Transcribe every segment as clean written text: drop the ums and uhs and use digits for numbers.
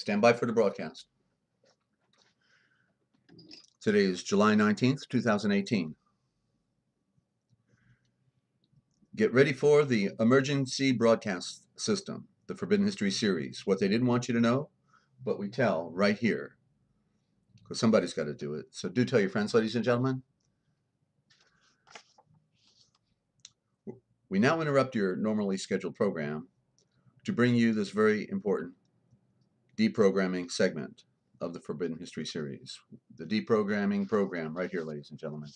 Stand by for the broadcast. Today is July 19th, 2018. Get ready for the emergency broadcast system, the Forbidden History series. What they didn't want you to know, but we tell right here. Because somebody's got to do it. So do tell your friends, ladies and gentlemen. We now interrupt your normally scheduled program to bring you this very important deprogramming segment of the Forbidden History series. The deprogramming program right here, ladies and gentlemen.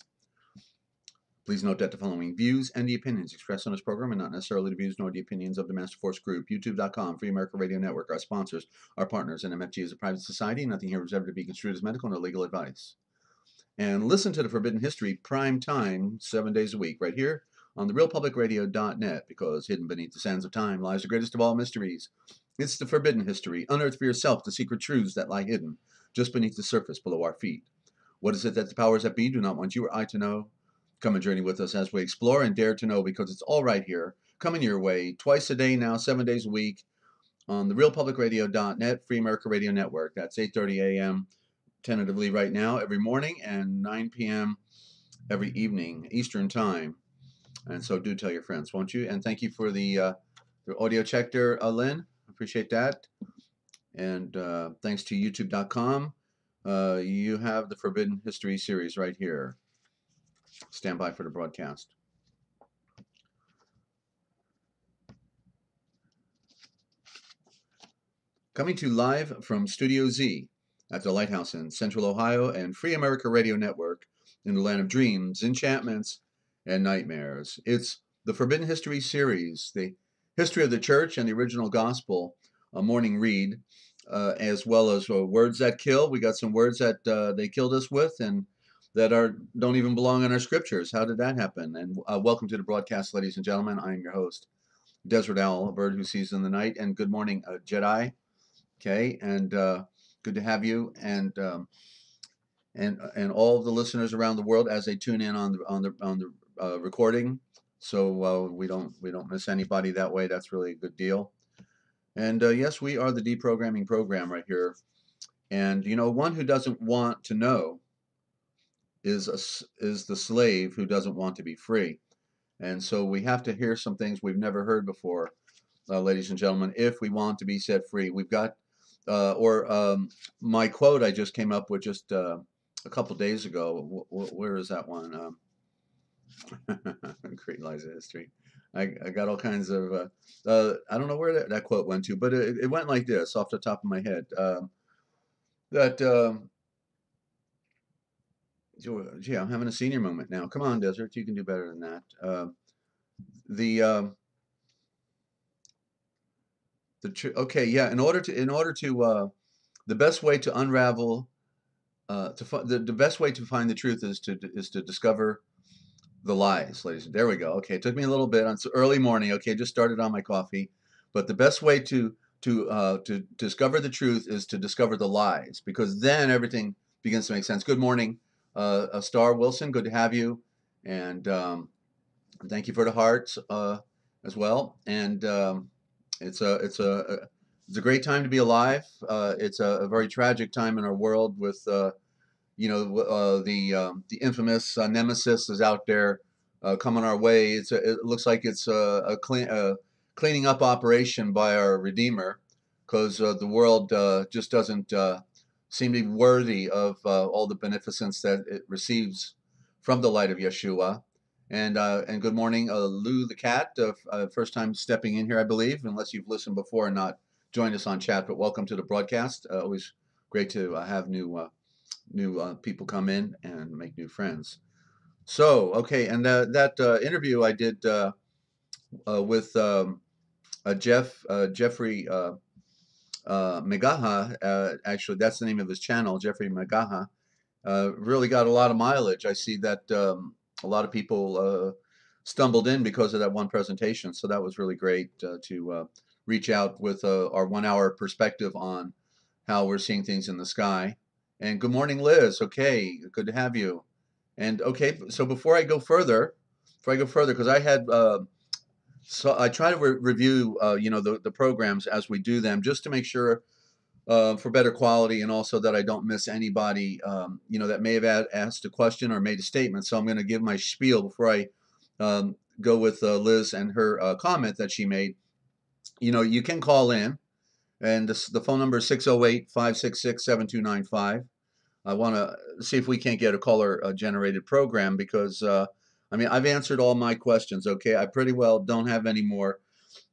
Please note that the following views and the opinions expressed on this program are not necessarily the views nor the opinions of the Master Force Group, YouTube.com, Free America Radio Network, our sponsors, our partners, and MFG is a private society. Nothing here is ever to be construed as medical nor legal advice. And listen to the Forbidden History prime time 7 days a week right here on therealpublicradio.net, because hidden beneath the sands of time lies the greatest of all mysteries. It's the Forbidden History. Unearth for yourself the secret truths that lie hidden just beneath the surface below our feet. What is it that the powers that be do not want you or I to know? Come and journey with us as we explore and dare to know, because it's all right here, coming your way twice a day now, 7 days a week, on therealpublicradio.net, Free America Radio Network. That's 8:30 a.m. tentatively right now every morning, and 9 p.m. every evening, Eastern Time. And so do tell your friends, won't you? And thank you for the audio check there, Lynn. Appreciate that. And thanks to YouTube.com. You have the Forbidden History series right here. Stand by for the broadcast. Coming to live from Studio Z at the Lighthouse in Central Ohio and Free America Radio Network in the land of dreams, enchantments, and nightmares. It's the Forbidden History series, the history of the church and the original gospel, a morning read, as well as words that kill. We got some words that they killed us with and that don't even belong in our scriptures. How did that happen? And welcome to the broadcast, ladies and gentlemen. I am your host, Desert Owl, a bird who sees in the night. And good morning, Jedi. Okay, and good to have you, and all of the listeners around the world as they tune in on the recording. So we don't miss anybody that way. That's really a good deal. And yes, we are the deprogramming program right here. And you know, one who doesn't want to know is the slave who doesn't want to be free. And so we have to hear some things we've never heard before, ladies and gentlemen, if we want to be set free. We've got, my quote I just came up with just a couple days ago. Where is that one? Great lies of history. I got all kinds of, I don't know where that quote went to, but it went like this off the top of my head. Gee, I'm having a senior moment now. Come on, Desert, you can do better than that. Okay, yeah. In order to, the best way to unravel, the best way to find the truth is to discover the lies, ladies. There we go. Okay, it took me a little bit. It's early morning. Okay, just started on my coffee, but the best way to discover the truth is to discover the lies, because then everything begins to make sense. Good morning. Star Wilson, good to have you, and thank you for the hearts as well. And it's a great time to be alive. It's a very tragic time in our world with the infamous nemesis is out there coming our way. It looks like it's a cleaning up operation by our Redeemer, because the world just doesn't seem to be worthy of all the beneficence that it receives from the light of Yeshua. And good morning, Lou the cat, first time stepping in here, I believe, unless you've listened before and not joined us on chat. But welcome to the broadcast. Always great to have new people come in and make new friends. So okay, and that interview I did with Jeffrey. Megaha, actually, that's the name of his channel, Jeffrey Megaha, really got a lot of mileage. I see that a lot of people stumbled in because of that one presentation, so that was really great to reach out with our 1 hour perspective on how we're seeing things in the sky. And good morning, Liz. Okay, good to have you. And okay, so before I go further, because I had so I try to review, the programs as we do them, just to make sure for better quality, and also that I don't miss anybody, that may have asked a question or made a statement. So I'm going to give my spiel before I go with Liz and her comment that she made. You can call in, and the phone number is 608-566-7295. I want to see if we can't get a caller-generated program because, I've answered all my questions, okay? I pretty well don't have any more.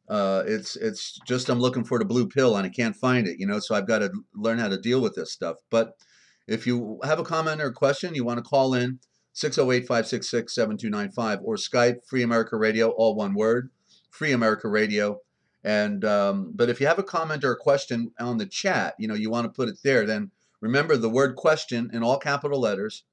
It's just I'm looking for the blue pill and I can't find it, so I've got to learn how to deal with this stuff. But if you have a comment or a question, you want to call in 608-566-7295 or Skype Free America Radio, all one word, Free America Radio. And but if you have a comment or a question on the chat, you want to put it there, then remember the word question in all capital letters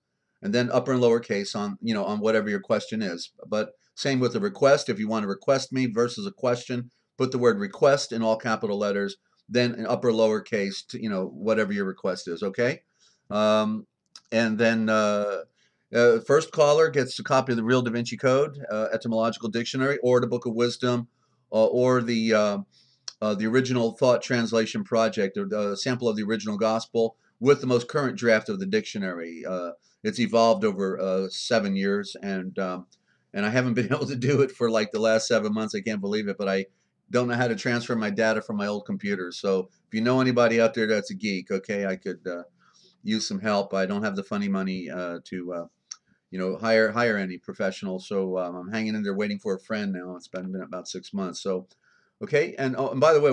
and then upper and lowercase on whatever your question is. But same with the request. If you want to request me versus a question, put the word request in all capital letters, then in upper lowercase to, whatever your request is, okay? And then first caller gets a copy of the Real Da Vinci Code, Etymological Dictionary, or the Book of Wisdom, or the original Thought Translation Project, or the sample of the original Gospel with the most current draft of the dictionary. It's evolved over 7 years, and I haven't been able to do it for like the last 7 months. I can't believe it, but I don't know how to transfer my data from my old computer. So if you know anybody out there that's a geek, okay, I could use some help. I don't have the funny money to hire any professional. So I'm hanging in there waiting for a friend now. It's been about 6 months. So, okay. And by the way,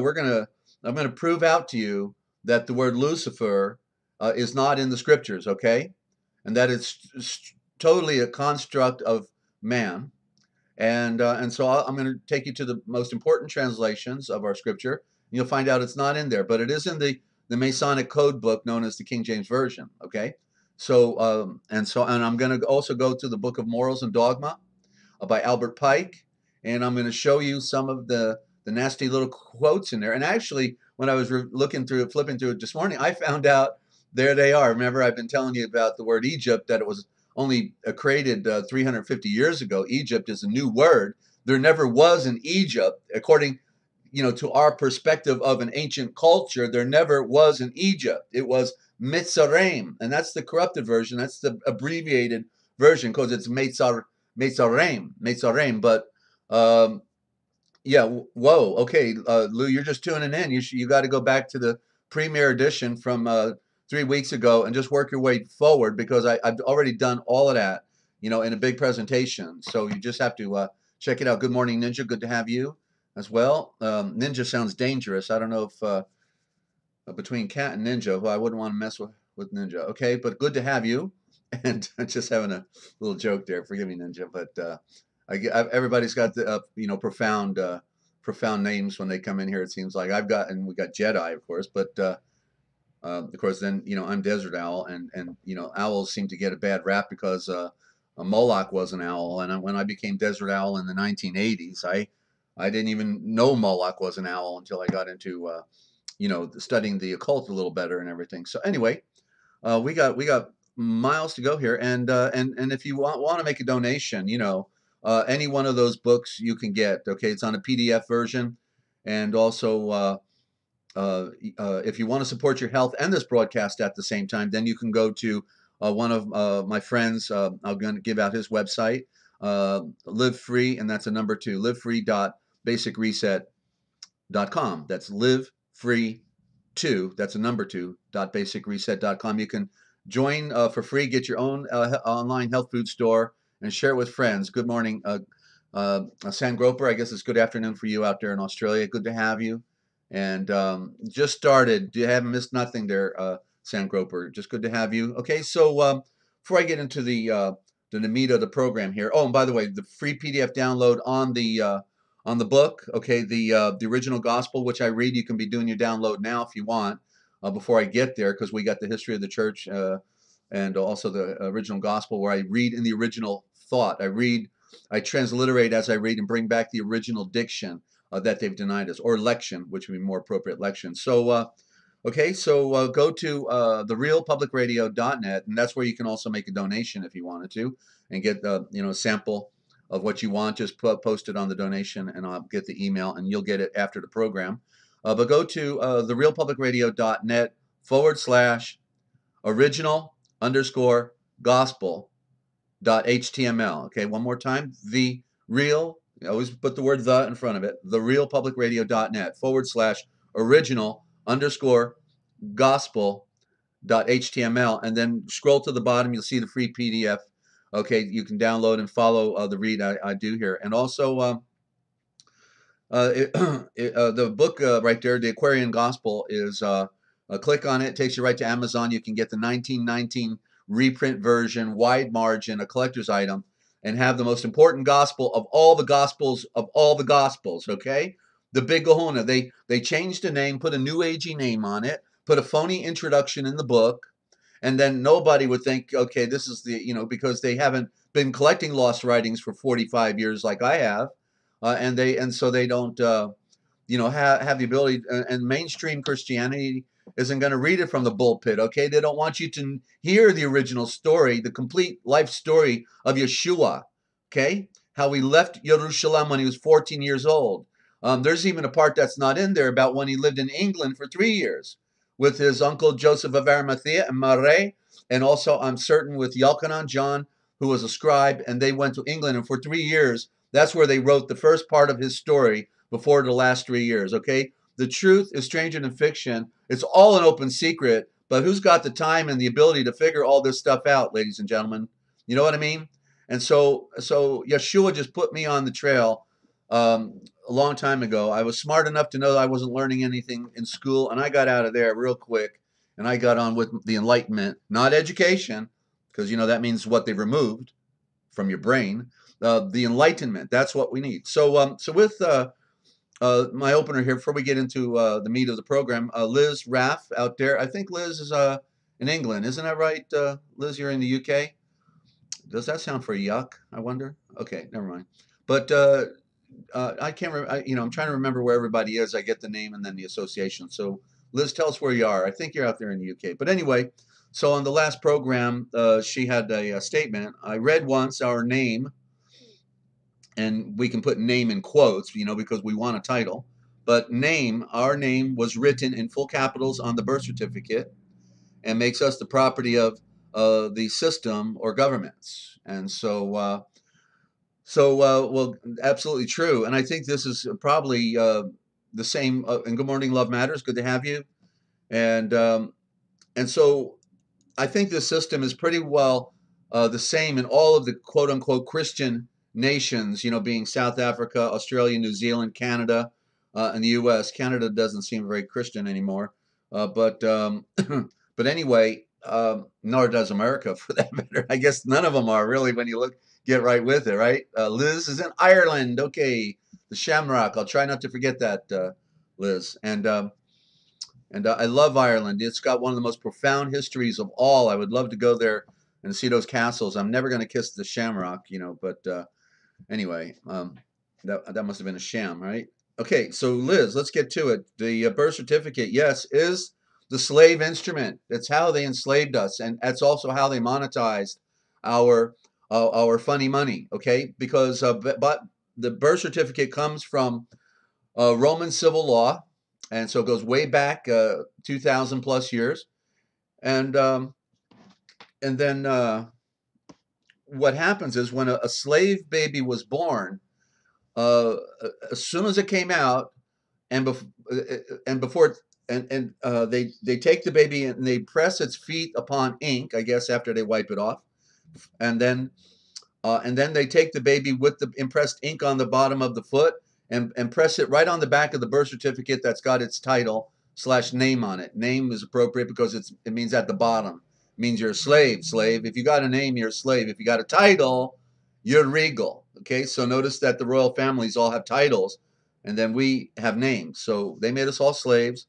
I'm gonna prove out to you that the word Lucifer is not in the scriptures, okay? And that it's totally a construct of man. And so I'm going to take you to the most important translations of our scripture. You'll find out it's not in there, but it is in the Masonic code book known as the King James Version. Okay, so and I'm going to also go to the Book of Morals and Dogma by Albert Pike, and I'm going to show you some of the nasty little quotes in there. And actually, when I was flipping through it this morning, I found out there they are. Remember, I've been telling you about the word Egypt, that it was only created 350 years ago. Egypt is a new word. There never was an Egypt, according to our perspective of an ancient culture. There never was an Egypt. It was Mitzrayim, and that's the corrupted version. That's the abbreviated version because it's Mitzrayim. But yeah, whoa, okay, Lou, you're just tuning in. You got to go back to the premiere edition from 3 weeks ago and just work your way forward, because I've already done all of that, in a big presentation. So you just have to check it out. Good morning, Ninja. Good to have you as well. Ninja sounds dangerous. I don't know if between Cat and Ninja, well, I wouldn't want to mess with Ninja. Okay, but good to have you. And just having a little joke there. Forgive me, Ninja, but everybody's got the profound names when they come in here. It seems like we got Jedi, of course, but of course then I'm Desert Owl, and owls seem to get a bad rap because Moloch was an owl, and when I became Desert Owl in the 1980s, I didn't even know Moloch was an owl until I got into studying the occult a little better and everything. So anyway, we got miles to go here, and if you want to make a donation, any one of those books you can get. Okay, it's on a PDF version, and also if you want to support your health and this broadcast at the same time, then you can go to one of my friends. I'm going to give out his website, Live Free, and that's a number 2, livefree.basicreset.com. That's livefree2, that's a number 2.basicreset.com. You can join for free, get your own online health food store, and share it with friends. Good morning, San Groper. I guess it's good afternoon for you out there in Australia. Good to have you. And just started. You haven't missed nothing there, San Groper. Just good to have you. Okay, so before I get into the meat of the program here. Oh, and by the way, the free PDF download on the book. Okay, the original gospel, which I read. You can be doing your download now if you want. Before I get there, because we got the history of the church and also the original gospel, where I read in the original thought. I transliterate as I read and bring back the original diction that they've denied us, or lection, which would be more appropriate, lection. So, okay, so go to therealpublicradio.net, and that's where you can also make a donation if you wanted to, and get a sample of what you want. Just post it on the donation, and I'll get the email, and you'll get it after the program. But go to therealpublicradio.net/original_gospel.html. Okay, one more time. The real, always put the word the in front of it. therealpublicradio.net/original_gospel.html, and then scroll to the bottom. You'll see the free PDF. Okay, you can download and follow the read I do here. And also, the book right there, The Aquarian Gospel, is click on it. It takes you right to Amazon. You can get the 1919 reprint version, wide margin, a collector's item, and have the most important gospel of all the gospels of all the gospels. Okay, the Big Kahuna. They changed the name, put a new agey name on it, put a phony introduction in the book, and then nobody would think, okay, this is the, because they haven't been collecting lost writings for 45 years like I have, and so they don't have the ability, and mainstream Christianity isn't going to read it from the pulpit. Okay, they don't want you to hear the original story, the complete life story of Yeshua. Okay, how he left Jerusalem when he was 14 years old. There's even a part that's not in there about when he lived in England for 3 years with his uncle Joseph of Arimathea and Mare, and also I'm certain with Yalkanan John, who was a scribe, and they went to England, and for 3 years, that's where they wrote the first part of his story before the last 3 years, okay? The truth is stranger than fiction. It's all an open secret, but who's got the time and the ability to figure all this stuff out, ladies and gentlemen? You know what I mean? And so Yeshua just put me on the trail a long time ago. I was smart enough to know that I wasn't learning anything in school, and I got out of there real quick, and I got on with the Enlightenment, not education, because, that means what they removed from your brain. The Enlightenment, that's what we need. So with my opener here, before we get into the meat of the program, Liz Raff out there. I think Liz is in England. Isn't that right, Liz? You're in the UK? Does that sound for yuck, I wonder? Okay, never mind. But I can't remember. I'm trying to remember where everybody is. I get the name and then the association. So Liz, tell us where you are. I think you're out there in the UK. But anyway, so on the last program, she had a statement. I read once our name, and we can put name in quotes, because we want a title. But our name was written in full capitals on the birth certificate and makes us the property of the system or governments. And so, well, absolutely true. And I think this is probably the same. And good morning, Love Matters. Good to have you. And so I think this system is pretty well the same in all of the quote unquote Christian nations, being South Africa, Australia, New Zealand, Canada, and the U.S. Canada doesn't seem very Christian anymore, but anyway, nor does America, for that matter. I guess none of them are really when you get right with it, right? Liz is in Ireland. Okay, the Shamrock. I'll try not to forget that, Liz. And I love Ireland. It's got one of the most profound histories of all. I would love to go there and see those castles. I'm never going to kiss the Shamrock, but anyway, that must have been a sham, right? Okay, so Liz, let's get to it. The birth certificate, yes, is the slave instrument. That's how they enslaved us, and that's also how they monetized our funny money. Okay, because but the birth certificate comes from Roman civil law, and so it goes way back 2,000 plus years, and then what happens is when a slave baby was born, as soon as it came out, and before they take the baby and they press its feet upon ink, I guess after they wipe it off, and then they take the baby with the impressed ink on the bottom of the foot and press it right on the back of the birth certificate that's got its title / name on it. Name is appropriate because it means at the bottom. It means you're a slave. If you got a name, you're a slave. If you got a title, you're regal. Okay, so notice that the royal families all have titles, and then we have names. So they made us all slaves.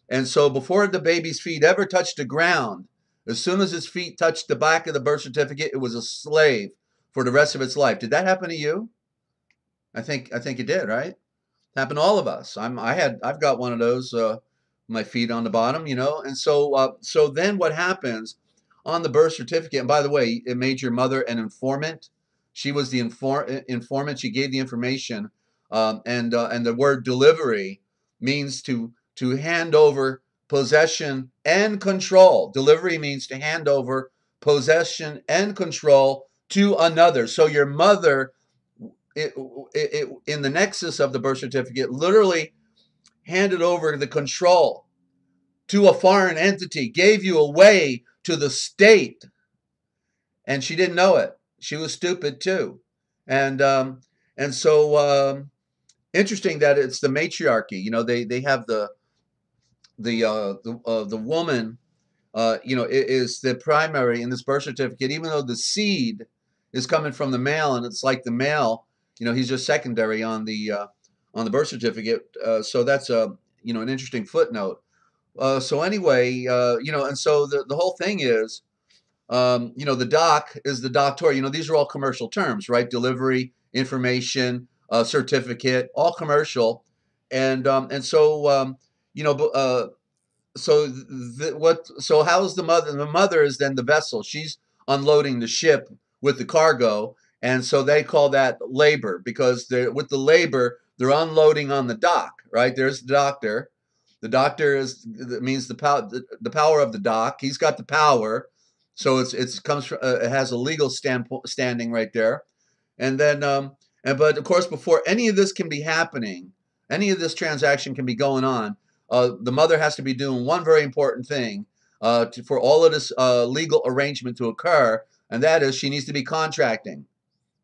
And so before the baby's feet ever touched the ground, as soon as his feet touched the back of the birth certificate, it was a slave for the rest of its life. Did that happen to you? I think it did, right? It happened to all of us. I've got one of those, my feet on the bottom, And so then what happens on the birth certificate? And by the way, it made your mother an informant. She was the informant. She gave the information, and the word delivery means to hand over possession and control. Delivery means to hand over possession and control to another. So your mother, in the nexus of the birth certificate, literally handed over the control to a foreign entity, gave you away to the state, and she didn't know it. She was stupid too, and so interesting that it's the matriarchy. You know, they have the woman, you know, is the primary in this birth certificate, even though the seed is coming from the male, and it's like the male, you know, he's just secondary on the birth certificate. So that's a, you know, an interesting footnote. So anyway, you know, and so the whole thing is, you know, the doc is the doctor. You know, these are all commercial terms, right? Delivery, information, certificate, all commercial, and so you know, so so how's the mother? The mother is then the vessel. She's unloading the ship with the cargo, and so they call that labor, because they're with the labor, they're unloading on the dock, right? There's the doctor. The doctor means the power of the dock. He's got the power, so it comes from, it has a legal standing right there, and then but of course, before any of this can be happening, any of this transaction can be going on, the mother has to be doing one very important thing for all of this legal arrangement to occur, and that is she needs to be contracting.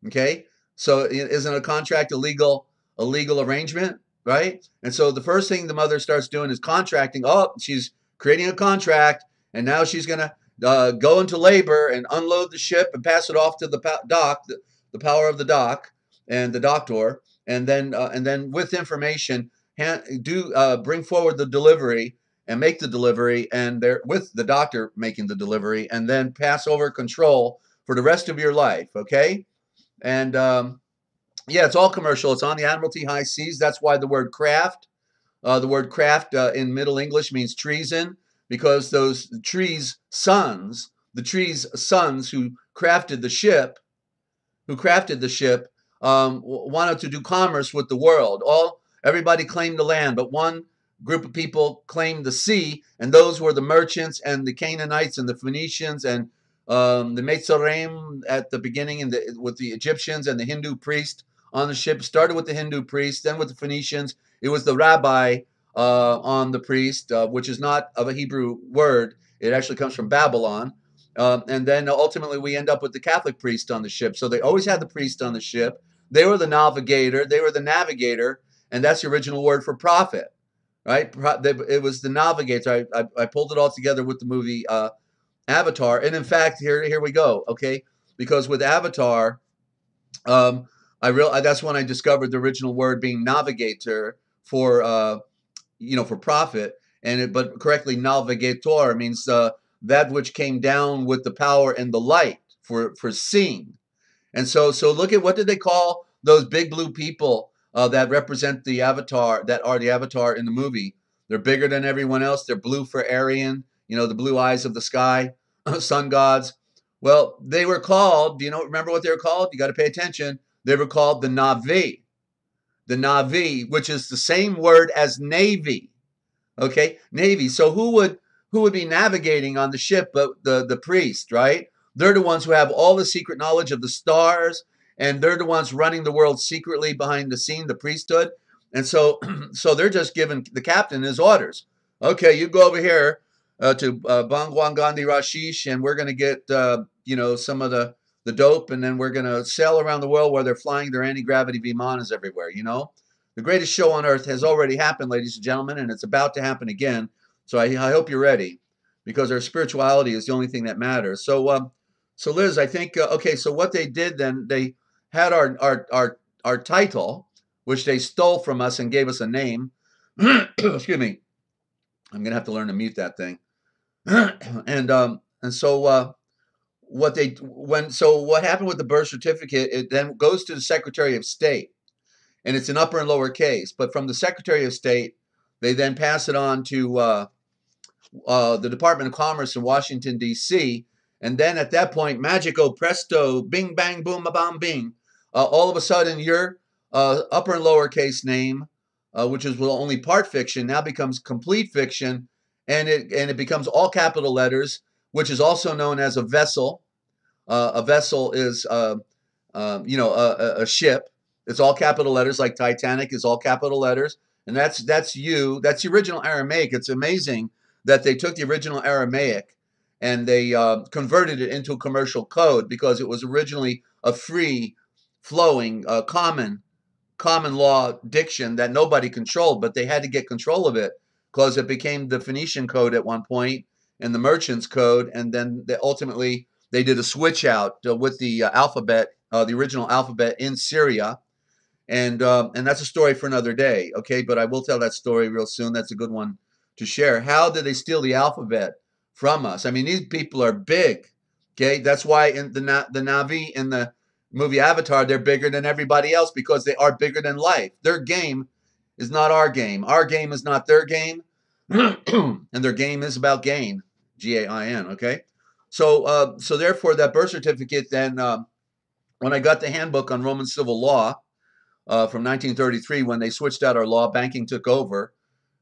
Okay, so isn't a contract a legal arrangement, right? And so the first thing the mother starts doing is contracting. Oh, she's creating a contract, and now she's going to go into labor and unload the ship and pass it off to the dock, the power of the dock and the doctor, and then with information, bring forward the delivery and make the delivery, and there with the doctor making the delivery, and then pass over control for the rest of your life. Okay, and yeah, it's all commercial. It's on the Admiralty High Seas. That's why the word craft in Middle English means treason, because those trees' sons, the trees' sons who crafted the ship, wanted to do commerce with the world. Everybody claimed the land, but one group of people claimed the sea, and those were the merchants and the Canaanites and the Phoenicians and the Mitzrayim at the beginning, with the Egyptians and the Hindu priest on the ship. Started with the Hindu priest, then with the Phoenicians. It was the rabbi on the priest, which is not of a Hebrew word. It actually comes from Babylon. And then ultimately we end up with the Catholic priest on the ship. So they always had the priest on the ship. They were the navigator. And that's the original word for prophet, right? It was the navigator. I pulled it all together with the movie Avatar. And in fact, here we go, okay? Because with Avatar, that's when I discovered the original word being navigator for, you know, for prophet. But correctly, navigator means that which came down with the power and the light for seeing. And so look at, what did they call those big blue people that represent the avatar, that are the avatar in the movie? They're bigger than everyone else. They're blue for Aryan, you know, the blue eyes of the sky, sun gods. Well, they were called, do you remember what they were called? You got to pay attention. They were called the Navi. The Navi, which is the same word as Navy. Okay, Navy. So who would be navigating on the ship but the priest, right? They're the ones who have all the secret knowledge of the stars, and they're the ones running the world secretly behind the scene, the priesthood. And so they're just giving the captain his orders. Okay, you go over here to Bangwan Gandhi Rashish, and we're going to get you know, some of the dope, and then we're going to sail around the world where they're flying their anti-gravity vimanas everywhere, you know? The greatest show on earth has already happened, ladies and gentlemen, and it's about to happen again. So I hope you're ready, because our spirituality is the only thing that matters. So Liz, I think, okay, so what they did then, they had our title, which they stole from us and gave us a name. Excuse me. I'm going to have to learn to mute that thing. And so what happened with the birth certificate, it then goes to the Secretary of State, and it's in upper and lower case. But from the Secretary of State, they then pass it on to the Department of Commerce in Washington, D.C., and then at that point, magico presto, bing, bang, boom, ba, bam, bing. All of a sudden, your upper and lower case name which is only part fiction, now becomes complete fiction, and it becomes all capital letters, which is also known as a vessel. A vessel is a ship. It's all capital letters, like Titanic is all capital letters, and that's you. That's the original Aramaic. It's amazing that they took the original Aramaic and they converted it into a commercial code, because it was originally a free flowing common law diction that nobody controlled, but they had to get control of it because it became the Phoenician code at one point and the merchants code, and then ultimately they did a switch out with the alphabet, the original alphabet in Syria, and that's a story for another day. Okay, but I will tell that story real soon. That's a good one to share. How did they steal the alphabet from us? I mean, these people are big. Okay, that's why in the Navi in the movie Avatar, they're bigger than everybody else, because they are bigger than life. Their game is not our game. Our game is not their game, and their game is about gain, G-A-I-N. Okay, so therefore that birth certificate. Then when I got the handbook on Roman civil law from 1933, when they switched out our law, banking took over,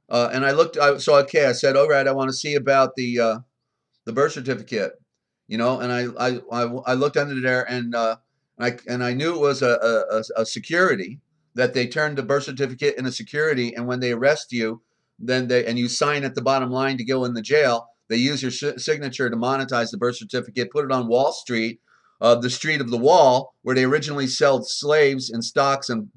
and I looked. I said, all right, I want to see about the birth certificate, and I looked under there, and I knew it was a security, that they turned the birth certificate in a security, and when they arrest you, then you sign at the bottom line to go in the jail, they use your signature to monetize the birth certificate, put it on Wall Street, the street of the wall, where they originally sold slaves in stocks and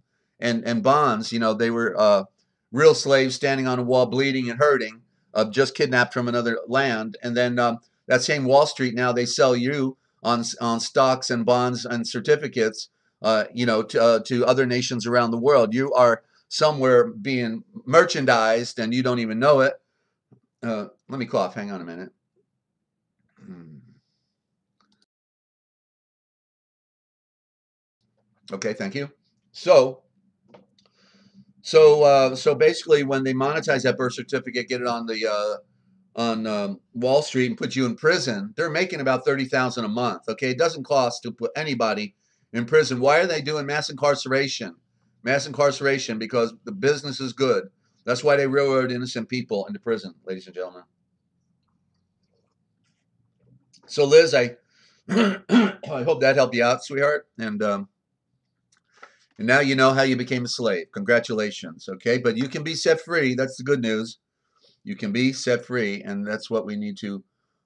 bonds. They were real slaves standing on a wall, bleeding and hurting, just kidnapped from another land, and then that same Wall Street, now they sell you on stocks and bonds and certificates, to other nations around the world. You are somewhere being merchandised, and you don't even know it. Let me cough. Hang on a minute. Okay, thank you. So basically, when they monetize that birth certificate, get it on the on Wall Street and put you in prison, they're making about $30,000 a month. Okay, it doesn't cost to put anybody in prison. Why are they doing mass incarceration? Mass incarceration because the business is good. That's why they railroad innocent people into prison, ladies and gentlemen. So Liz, I I hope that helped you out, sweetheart. And now you know how you became a slave. Congratulations. Okay, but you can be set free. That's the good news. You can be set free, and that's what we need to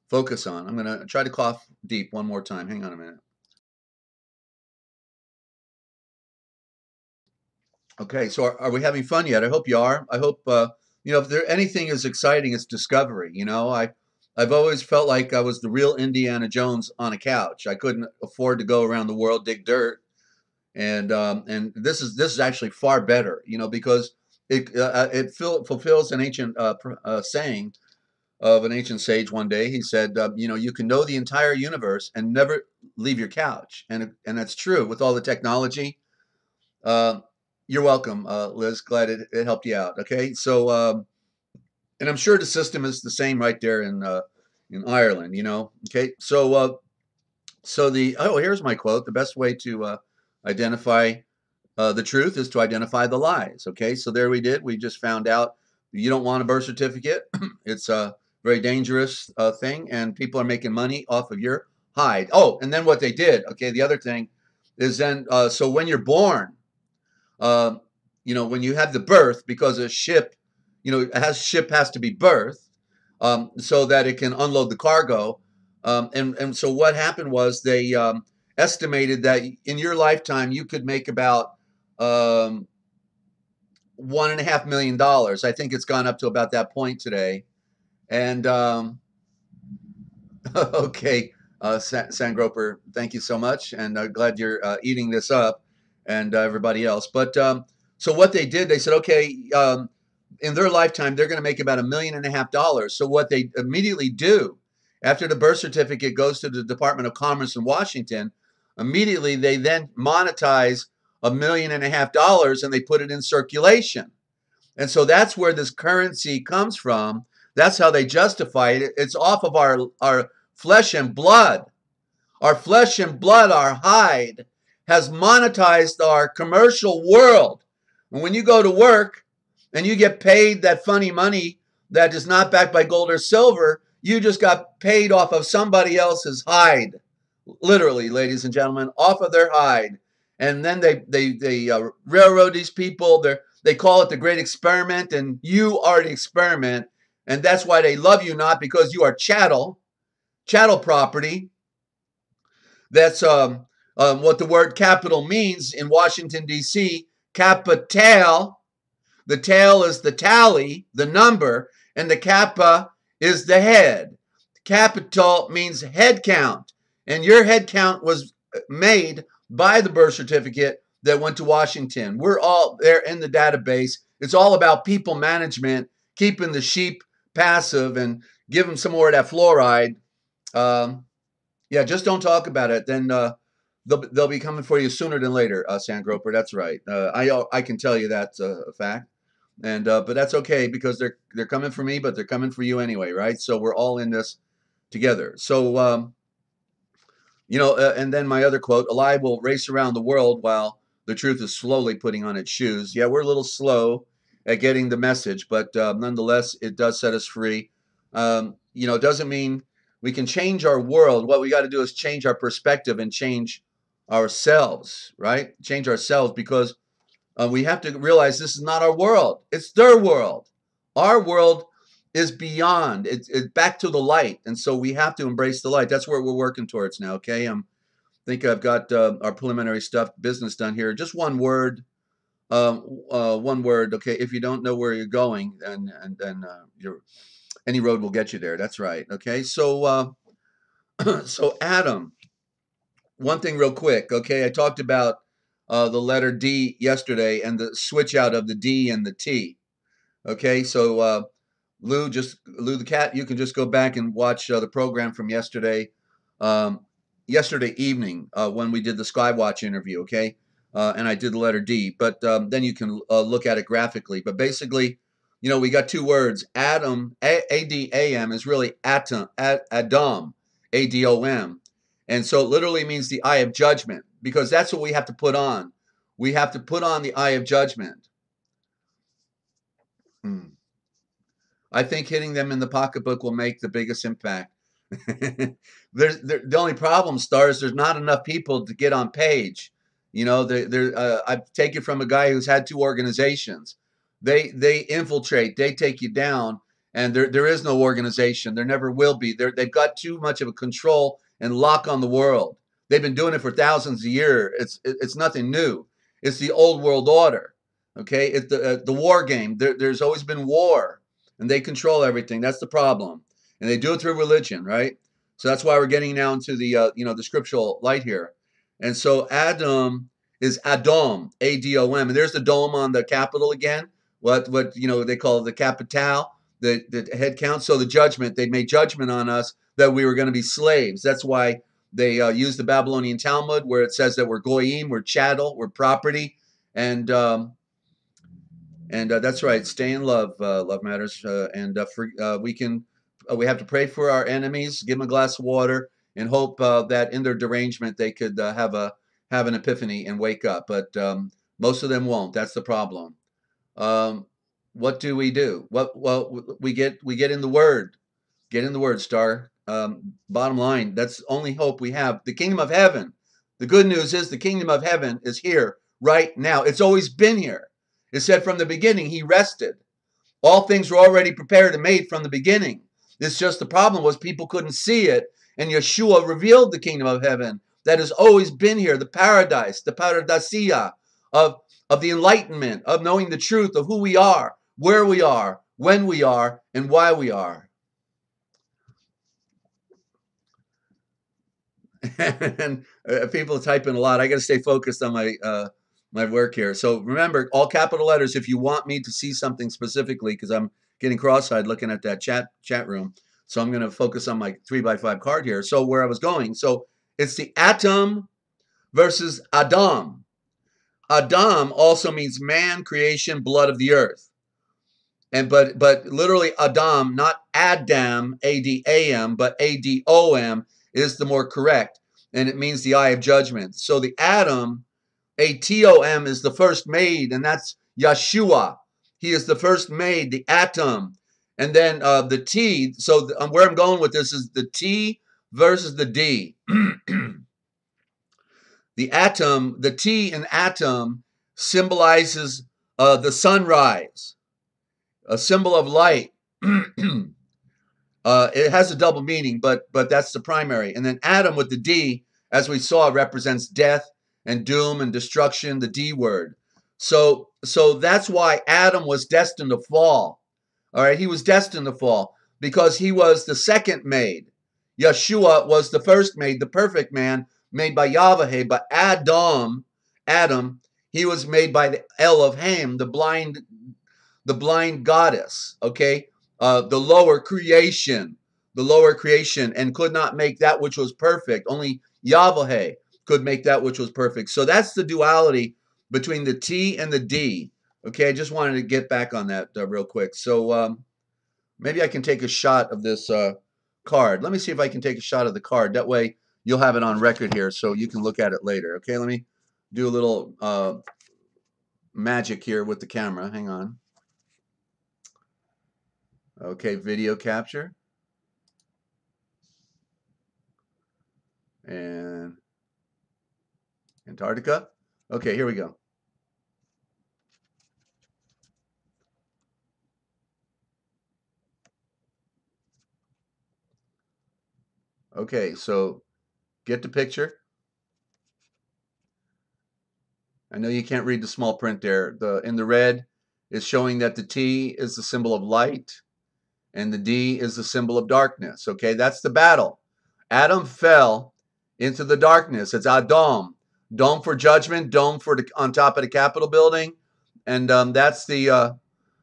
focus on. I'm going to try to cough deep one more time. Hang on a minute. Okay, so are we having fun yet? I hope you are. I hope, if there anything is exciting, it's discovery. I've always felt like I was the real Indiana Jones on a couch. I couldn't afford to go around the world, dig dirt. And this is actually far better, because it fulfills an ancient saying of an ancient sage. One day he said, you can know the entire universe and never leave your couch, and that's true with all the technology. You're welcome, Liz. Glad it helped you out. Okay, so and I'm sure the system is the same right there in Ireland. Okay, so here's my quote: the best way to identify the truth is to identify the lies. Okay, so there we did. We just found out you don't want a birth certificate. It's a very dangerous thing, and people are making money off of your hide. Oh, and then what they did, okay, the other thing is then, so when you're born, when you have the birth, because a ship, ship has to be birthed so that it can unload the cargo. And so what happened was they estimated that in your lifetime you could make about $1.5 million. I think it's gone up to about that point today. And okay, Sangroper, thank you so much, and glad you're eating this up, and everybody else. But so what they did, they said, okay, in their lifetime they're going to make about $1.5 million. So what they immediately do, after the birth certificate goes to the Department of Commerce in Washington, immediately they then monetize $1.5 million, and they put it in circulation. And so that's where this currency comes from. That's how they justify it. It's off of our flesh and blood. Our flesh and blood, our hide, has monetized our commercial world. And when you go to work, and you get paid that funny money that is not backed by gold or silver. You just got paid off of somebody else's hide, literally, ladies and gentlemen, off of their hide. And then they railroad these people. They call it the great experiment, and you are the experiment. And that's why they love you, not because you are chattel property. That's what the word capital means in Washington, D.C. Capital. The tail is the tally, the number, and the kappa is the head. Capital means head count, and your head count was made by the birth certificate that went to Washington. We're all there in the database. It's all about people management, keeping the sheep passive and give them some more of that fluoride. Yeah, just don't talk about it. Then they'll be coming for you sooner than later, Sandgroper. That's right. I can tell you that's a fact. And but that's okay, because they're coming for me, but they're coming for you anyway, right? So we're all in this together. So and then my other quote: "A lie will race around the world while the truth is slowly putting on its shoes." Yeah, we're a little slow at getting the message, but nonetheless, it does set us free. It doesn't mean we can change our world. What we got to do is change our perspective and change ourselves, right? Change ourselves, because we have to realize this is not our world. It's their world. Our world is beyond. It's back to the light. And so we have to embrace the light. That's where we're working towards now, okay? I think I've got our preliminary stuff, business done here. Just one word. One word, okay? If you don't know where you're going, then any road will get you there. That's right, okay? So, so Adam, one thing real quick, okay? I talked about the letter D yesterday and the switch out of the D and the T. Okay, so Lou the cat, you can just go back and watch the program from yesterday, yesterday evening when we did the Skywatch interview. Okay, and I did the letter D, but then you can look at it graphically. But basically, we got two words. Adam, A-D-A-M, is really Adam, A-D-O-M. And so it literally means the eye of judgment, because that's what we have to put on. We have to put on the eye of judgment. I think hitting them in the pocketbook will make the biggest impact. The only problem, Stars, there's not enough people to get on page. I've taken from a guy who's had two organizations. They infiltrate, they take you down, and there is no organization. There never will be. They've got too much of a control and lock on the world. They've been doing it for thousands of years. It's nothing new. It's the old world order. Okay, it's the war game. There's always been war, and they control everything. That's the problem, and they do it through religion, right? So that's why we're getting now into the the scriptural light here. And so Adam is Adom, A-D-O-M, and there's the dome on the capital again. What they call the capital, the head count. So the judgment, they made judgment on us that we were going to be slaves. That's why they use the Babylonian Talmud, where it says that we're goyim, we're chattel, we're property, and that's right. Stay in love. Love matters, we have to pray for our enemies, give them a glass of water, and hope that in their derangement they could have an epiphany and wake up. But most of them won't. That's the problem. What do? We get in the Word. Get in the Word, Star. Bottom line, that's the only hope we have. The kingdom of heaven. The good news is the kingdom of heaven is here right now. It's always been here. It said from the beginning, he rested. All things were already prepared and made from the beginning. It's just the problem was people couldn't see it, and Yeshua revealed the kingdom of heaven that has always been here, the paradise, the paradisia of the enlightenment, of knowing the truth of who we are, where we are, when we are, and why we are. And people typing a lot. I got to stay focused on my work here. So remember, all capital letters if you want me to see something specifically, because I'm getting cross-eyed looking at that chat room. So I'm going to focus on my 3x5 card here. So where I was going. So it's the atom versus Adam. Adam also means man, creation, blood of the earth. And but literally Adam, not Adam, A-D-A-M, but A-D-O-M is the more correct. And it means the eye of judgment. So the atom, A-T-O-M, is the first made, and that's Yeshua. He is the first made, the atom. And then the T, so where I'm going with this is the T versus the D. The atom, the T in atom symbolizes the sunrise, a symbol of light. It has a double meaning, but that's the primary. And then atom with the D, as we saw, represents death and doom and destruction, the D word. So that's why Adam was destined to fall. All right, he was destined to fall because he was the second made. Yeshua was the first made, the perfect man, made by Yahweh. But Adam, he was made by the El of Ham, the blind goddess. Okay, the lower creation, and could not make that which was perfect. Only Yahweh could make that which was perfect. So that's the duality between the T and the D. Okay, I just wanted to get back on that real quick. So maybe I can take a shot of this card. Let me see if I can take a shot of the card. That way you'll have it on record here so you can look at it later. Okay, let me do a little magic here with the camera. Hang on. Okay, video capture. And Antarctica. Okay, here we go. Okay, so get the picture. I know you can't read the small print there. In the red is showing that the T is the symbol of light and the D is the symbol of darkness. Okay, that's the battle. Adam fell into the darkness. It's Adam. Dome for judgment, dome for on top of the Capitol building. And that's the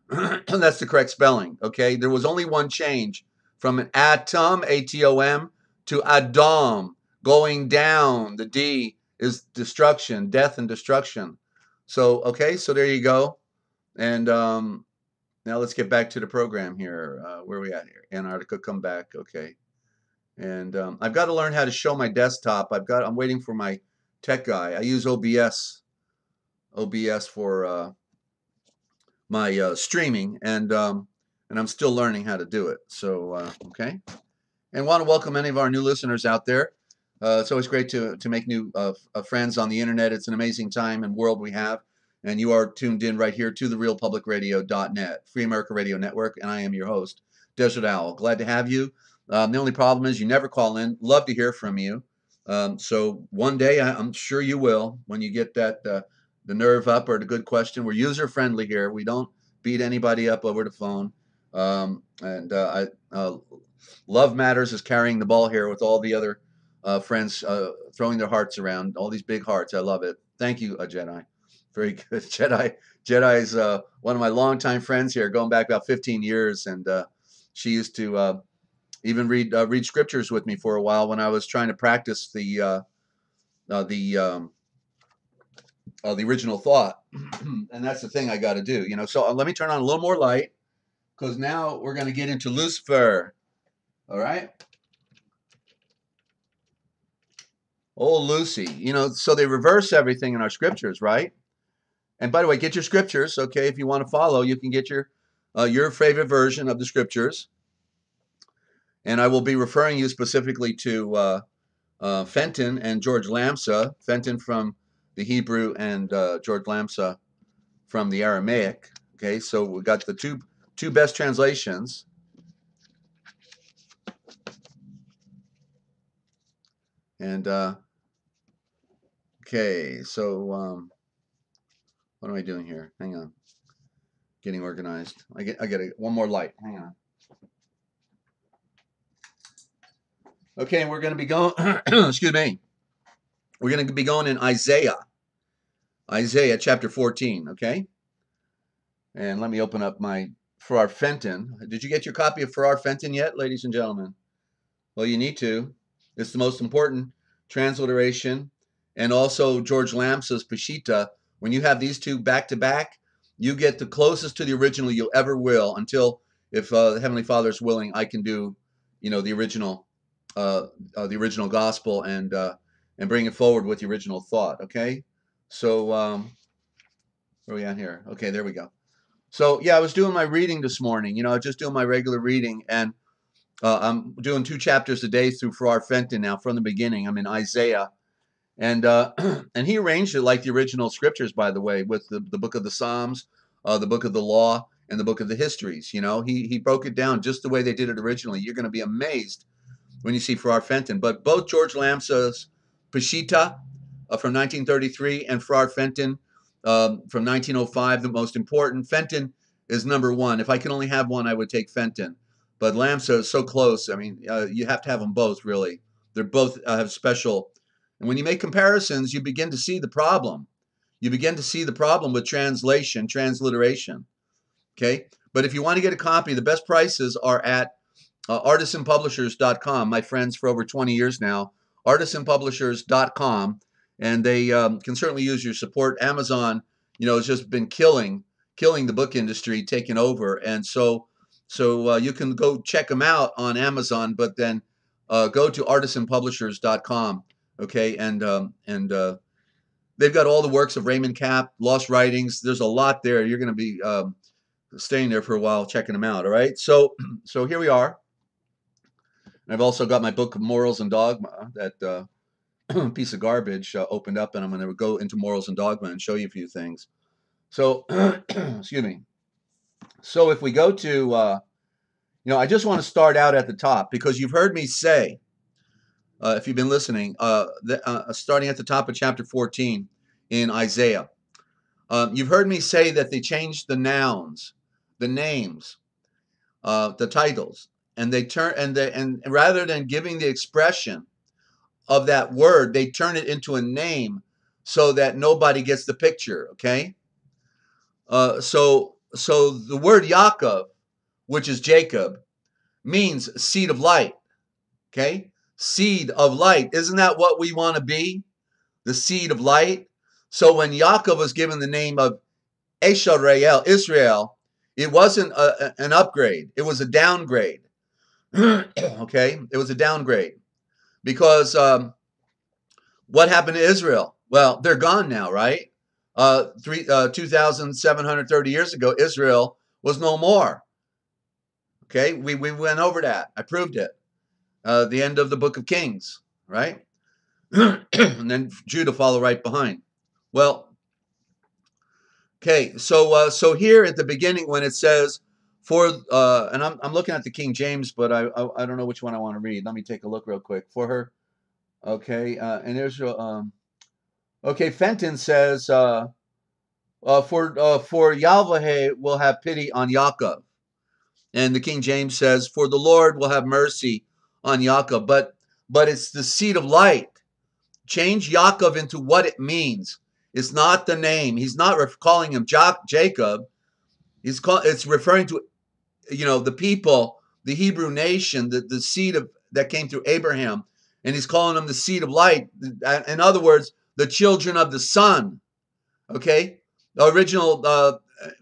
that's the correct spelling. Okay, there was only one change from an atom, A-T-O-M, to Adam, going down. The D is destruction, death and destruction. So, okay, so there you go. And now let's get back to the program here. Where are we at here? Antarctica, come back. Okay. And I've got to learn how to show my desktop. I'm waiting for my tech guy. I use OBS for my streaming, and I'm still learning how to do it. So, okay. And want to welcome any of our new listeners out there. It's always great to make new friends on the internet. It's an amazing time and world we have. And you are tuned in right here to therealpublicradio.net, Free America Radio Network, and I am your host, Desert Owl. Glad to have you. The only problem is you never call in. Love to hear from you. So one day, I'm sure you will, when you get that the nerve up or the good question. We're user-friendly here. We don't beat anybody up over the phone. Love Matters is carrying the ball here with all the other friends throwing their hearts around, all these big hearts. I love it. Thank you, Jedi. Very good. Jedi is one of my longtime friends here, going back about 15 years, and she used to even read scriptures with me for a while when I was trying to practice the original thought. And that's the thing I got to do, you know. So let me turn on a little more light, because now we're going to get into Lucifer. All right. Oh, Lucy, you know, so they reverse everything in our scriptures, right? And by the way, get your scriptures, okay? If you want to follow, you can get your favorite version of the scriptures. And I will be referring you specifically to Fenton and George Lamsa. Fenton from the Hebrew and George Lamsa from the Aramaic. Okay, so we got the two best translations. And okay, so what am I doing here? Hang on, getting organized. I get one more light. Hang on. Okay, and we're going to be going. Excuse me. We're going to be going in Isaiah chapter 14. Okay, and let me open up my Farrar Fenton. Did you get your copy of Farrar Fenton yet, ladies and gentlemen? Well, you need to. It's the most important transliteration, and also George Lamsa's Peshitta. When you have these two back to back, you get the closest to the original you'll ever will. Until, if the Heavenly Father is willing, I can do, you know, the original gospel and bring it forward with the original thought. Okay, so where are we at here? Okay, there we go. So yeah, I was doing my reading this morning. Just doing my regular reading, and I'm doing 2 chapters a day through Farrar Fenton now from the beginning. I'm in Isaiah, and and he arranged it like the original scriptures, by the way, with the book of the Psalms, the book of the Law, and the book of the Histories. He broke it down just the way they did it originally. You're going to be amazed when you see Farrar Fenton. But both George Lambsa's Peshitta from 1933 and Farrar Fenton from 1905, the most important. Fenton is number one. If I could only have one, I would take Fenton. But Lambsa is so close. I mean, you have to have them both, really. They're both have special. And when you make comparisons, you begin to see the problem. You begin to see the problem with translation, transliteration. Okay? But if you want to get a copy, the best prices are at artisanpublishers.com. My friends for over 20 years now, artisanpublishers.com. And they can certainly use your support. Amazon, has just been killing the book industry, taking over. And so you can go check them out on Amazon, but then go to artisanpublishers.com. Okay, and they've got all the works of Raymond Capp, Lost Writings. There's a lot there. You're going to be staying there for a while, checking them out. All right, so here we are. I've also got my book of Morals and Dogma, that piece of garbage, opened up, and I'm going to go into Morals and Dogma and show you a few things. So, excuse me. So if we go to, I just want to start out at the top, because you've heard me say, if you've been listening, starting at the top of chapter 14 in Isaiah, you've heard me say that they changed the nouns, the names, the titles, and they turn and rather than giving the expression of that word, they turn it into a name so that nobody gets the picture. Okay, so the word Yaakov, which is Jacob, means seed of light. Okay. Seed of light. Isn't that what we want to be? The seed of light. So when Yaakov was given the name of Israel, it wasn't an upgrade. It was a downgrade. Okay? It was a downgrade. Because what happened to Israel? Well, they're gone now, right? 2,730 years ago, Israel was no more. Okay? We went over that. I proved it. The end of the book of Kings, right? And then Judah follow right behind. Well, okay, so here at the beginning when it says and I'm looking at the King James, but I don't know which one I want to read. Let me take a look real quick. For her, okay, and Israel, okay, Fenton says for Yahweh will have pity on Yaakov, and the King James says for the Lord will have mercy on Yaakov, but it's the seed of light. Change Yaakov into what it means. It's not the name. He's not calling him Jacob. It's referring to, the people, the Hebrew nation, the seed that came through Abraham, and he's calling them the seed of light. In other words, the children of the sun. Okay, the original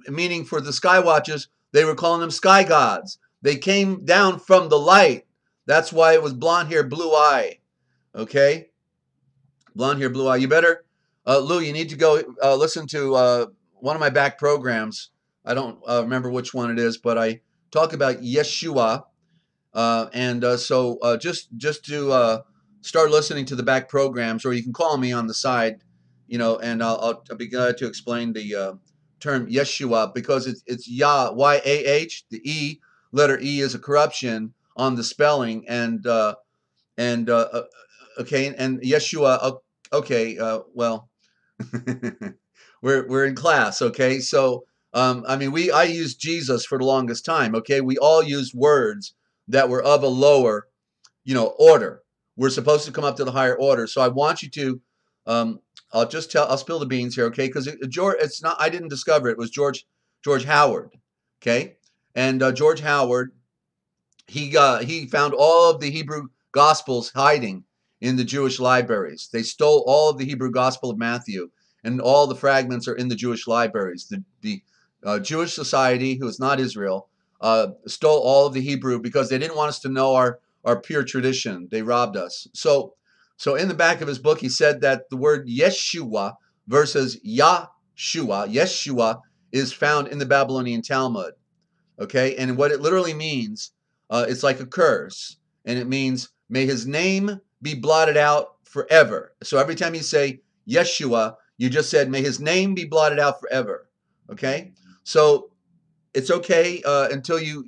meaning for the sky watchers, they were calling them sky gods. They came down from the light. That's why it was blonde hair, blue eye. Okay? Blonde hair, blue eye. You better, Lou, you need to go listen to one of my back programs. I don't remember which one it is, but I talk about Yeshua. So just to start listening to the back programs, or you can call me on the side, and I'll be glad to explain the term Yeshua, because it's Yah, Y-A-H. The E, letter E, is a corruption on the spelling, and okay, and Yeshua, okay, well, we're in class, okay, so I used Jesus for the longest time, okay, we all use words that were of a lower, order. We're supposed to come up to the higher order, so I want you to, I'll spill the beans here, okay, because it's not, I didn't discover it, it was George Howard, okay, and George Howard, he found all of the Hebrew Gospels hiding in the Jewish libraries. They stole all of the Hebrew Gospel of Matthew, and all the fragments are in the Jewish libraries. The Jewish society, who is not Israel, stole all of the Hebrew because they didn't want us to know our pure tradition. They robbed us. So in the back of his book, he said that the word Yeshua versus Yahshua, Yeshua is found in the Babylonian Talmud. Okay, and what it literally means, it's like a curse, and it means, may his name be blotted out forever. So every time you say Yeshua, you just said, may his name be blotted out forever. Okay, so it's okay until you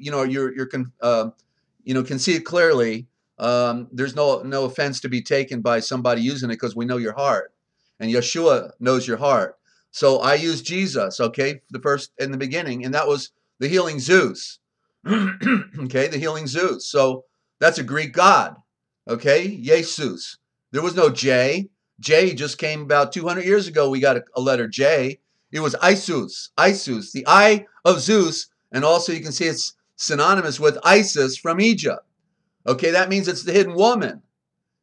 can see it clearly. There's no offense to be taken by somebody using it, because we know your heart, and Yeshua knows your heart. So I use Jesus, okay, the first in the beginning, and that was the healing Zeus. Okay, the healing Zeus. So that's a Greek god. Okay, Jesus. There was no J. J just came about 200 years ago. We got a letter J. It was Isus, Isus, the eye of Zeus, and also you can see it's synonymous with Isis from Egypt. Okay, that means it's the hidden woman.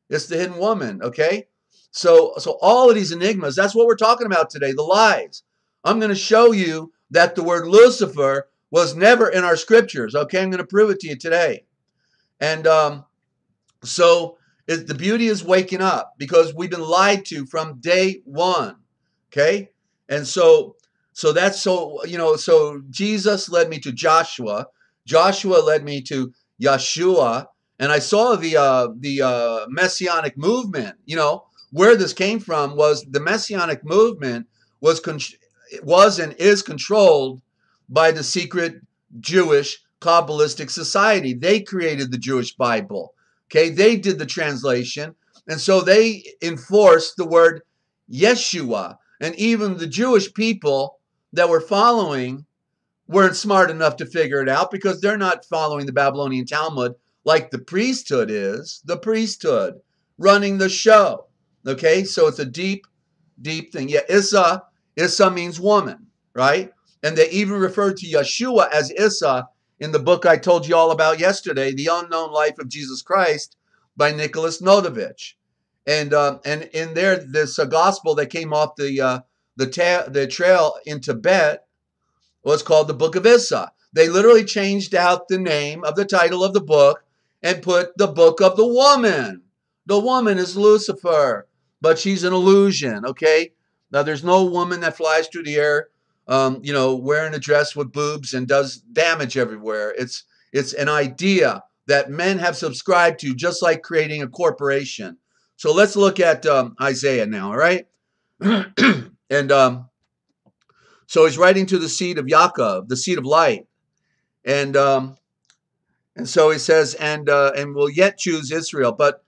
It's the hidden woman, okay? So all of these enigmas, that's what we're talking about today, the lies. I'm going to show you that the word Lucifer was never in our scriptures, okay? I'm going to prove it to you today. And the beauty is waking up, because we've been lied to from day one, okay? And so Jesus led me to Joshua. Joshua led me to Yeshua, and I saw the Messianic movement. Where this came from was the Messianic movement was and is controlled by the secret Jewish Kabbalistic society. They created the Jewish Bible. Okay, they did the translation, and so they enforced the word Yeshua. And even the Jewish people that were following weren't smart enough to figure it out, because they're not following the Babylonian Talmud like the priesthood is. The priesthood running the show. Okay, so it's a deep, deep thing. Yeah, Issa means woman, right? And they even referred to Yeshua as Issa in the book I told you all about yesterday, The Unknown Life of Jesus Christ by Nicholas Notovich. And in there, this gospel that came off the trail in Tibet was called the Book of Issa. They literally changed out the name of the title of the book and put the Book of the Woman. The woman is Lucifer, but she's an illusion, okay? Now, there's no woman that flies through the air, wearing a dress with boobs and does damage everywhere. It's an idea that men have subscribed to, just like creating a corporation. So let's look at Isaiah now, all right? And so he's writing to the seed of Yaakov, the seed of light. And so he says, and will yet choose Israel. But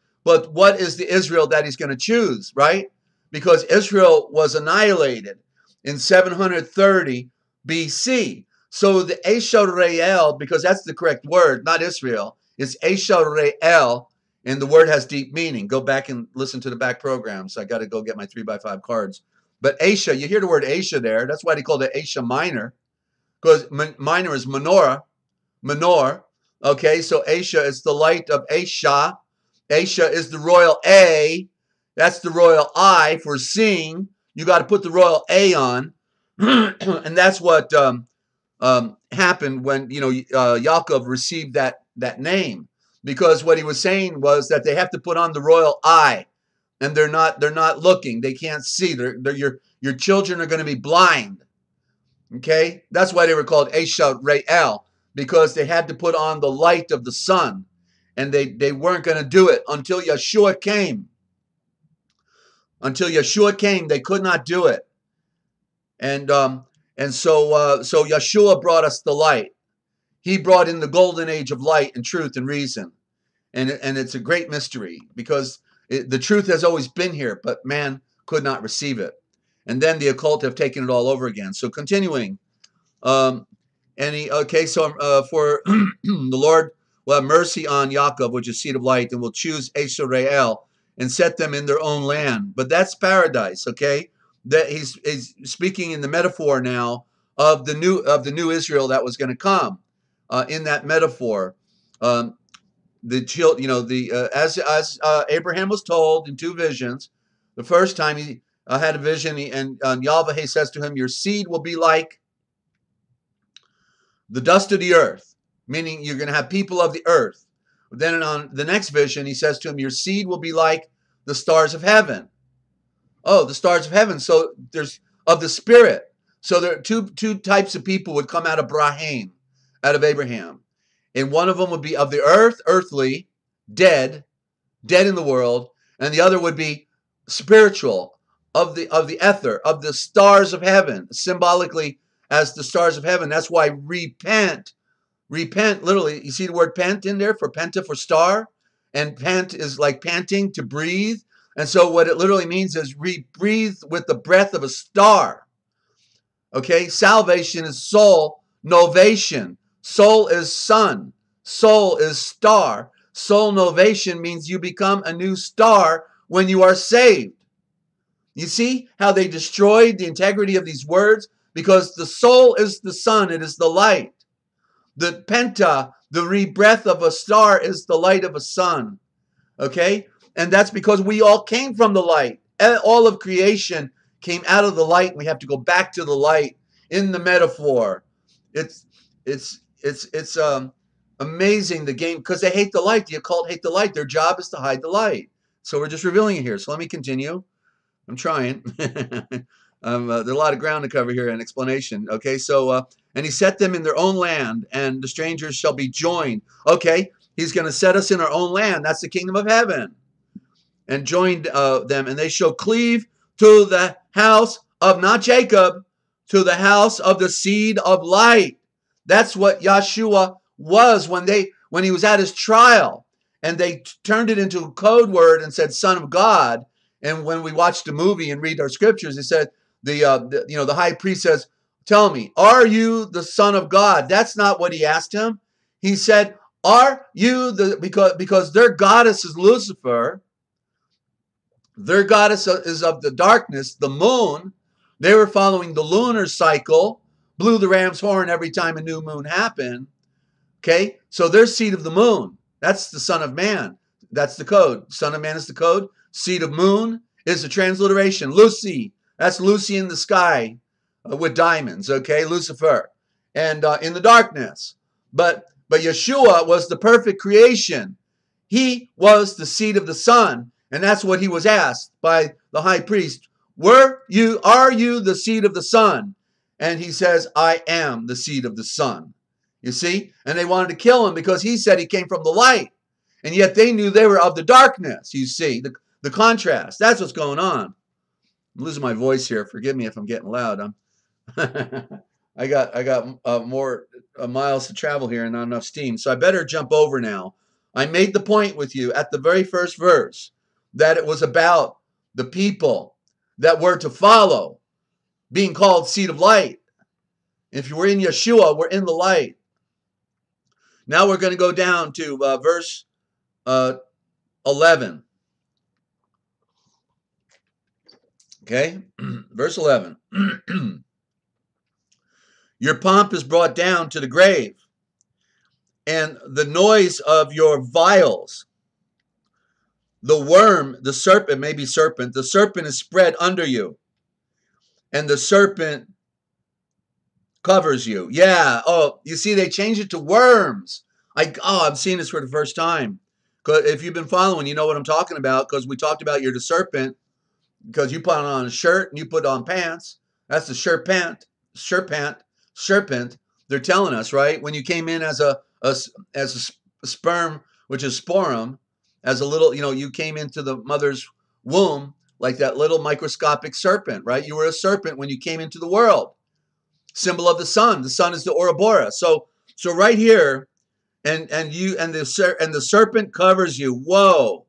what is the Israel that he's going to choose, right? Because Israel was annihilated in 730 BC. So the Esha-Rael, because that's the correct word, not Israel, it's Esha-Rael, and the word has deep meaning. Go back and listen to the back programs. I got to go get my 3x5 cards. But Asha, you hear the word Asha there. That's why they called it Asha Minor, because minor is menorah, menor. Okay, so Asha is the light of Asha. Asha is the royal A. That's the royal I for seeing. You got to put the royal A on. And that's what happened when Yaakov received that name, because what he was saying was that they have to put on the royal I, and they're not looking. They can't see. Your children are going to be blind. Okay, that's why they were called Esha Re'el, because they had to put on the light of the sun, and they weren't going to do it until Yeshua came. Until Yeshua came, they could not do it. And so Yeshua brought us the light. He brought in the golden age of light and truth and reason. And it's a great mystery, because the truth has always been here, but man could not receive it. And then the occult have taken it all over again. So continuing, for the Lord will have mercy on Yaakov, which is seed of light, and will choose Esha-Rael and set them in their own land. But that's paradise, okay? That he's speaking in the metaphor now of the new Israel that was going to come. In that metaphor, as Abraham was told in two visions, the first time he had a vision, and Yahweh says to him, "Your seed will be like the dust of the earth," meaning you're going to have people of the earth. Then on the next vision, he says to him, "Your seed will be like the stars of heaven." Oh, the stars of heaven. So there's of the spirit. So there are two types of people would come out of Abraham, and one of them would be of the earth, earthly, dead in the world, and the other would be spiritual, of the ether, of the stars of heaven, symbolically as the stars of heaven. That's why repent, literally, you see the word pent in there, for penta, for star, and pant is like panting, to breathe. And so what it literally means is breathe with the breath of a star. Okay, salvation is soul, novation. Soul is sun, soul is star. Soul novation means you become a new star when you are saved. You see how they destroyed the integrity of these words? Because the soul is the sun, it is the light. The penta, the rebreath of a star, is the light of a sun. Okay? And that's because we all came from the light. All of creation came out of the light, and we have to go back to the light in the metaphor. It's amazing, the game, because they hate the light. The occult hate the light. Their job is to hide the light. So we're just revealing it here. So let me continue. I'm trying. There's a lot of ground to cover here in explanation. Okay, so, and he set them in their own land, and the strangers shall be joined. Okay, he's going to set us in our own land. That's the kingdom of heaven. And joined them, and they shall cleave to the house of, not Jacob, to the house of the seed of light. That's what Yeshua was when he was at his trial, and they turned it into a code word and said Son of God. And when we watched the movie and read our scriptures, it said the high priest says, "Tell me, are you the Son of God?" That's not what he asked him. He said, "Are you the," because their goddess is Lucifer. Their goddess is of the darkness, the moon. They were following the lunar cycle, blew the ram's horn every time a new moon happened. Okay, so they're seed of the moon. That's the Son of Man. That's the code. Son of Man is the code. Seed of moon is the transliteration. Lucy, that's Lucy in the sky with diamonds. Okay, Lucifer, and in the darkness. But Yeshua was the perfect creation. He was the seed of the sun, and that's what he was asked by the high priest. Are you the seed of the sun? And he says, I am the seed of the sun. You see? And they wanted to kill him because he said he came from the light. And yet they knew they were of the darkness. You see, the contrast. That's what's going on. I'm losing my voice here. Forgive me if I'm getting loud. I got more miles to travel here and not enough steam. So I better jump over now. I made the point with you at the very first verse that it was about the people that were to follow being called seed of light. If you were in Yeshua, we're in the light. Now we're going to go down to verse 11. Okay, verse 11. Your pomp is brought down to the grave, and the noise of your vials. The worm, the serpent, maybe serpent, the serpent is spread under you, and the serpent covers you. Yeah. Oh, you see, they changed it to worms. I'm seeing this for the first time. Because if you've been following, you know what I'm talking about. Because we talked about you're the serpent. Because you put on a shirt and you put on pants. That's the serpent. They're telling us, right? When you came in as a sperm, which is sporum, as a little, you came into the mother's womb like that little microscopic serpent, right? You were a serpent when you came into the world. Symbol of the sun. The sun is the Ouroboros. So right here, and the serpent covers you. Whoa!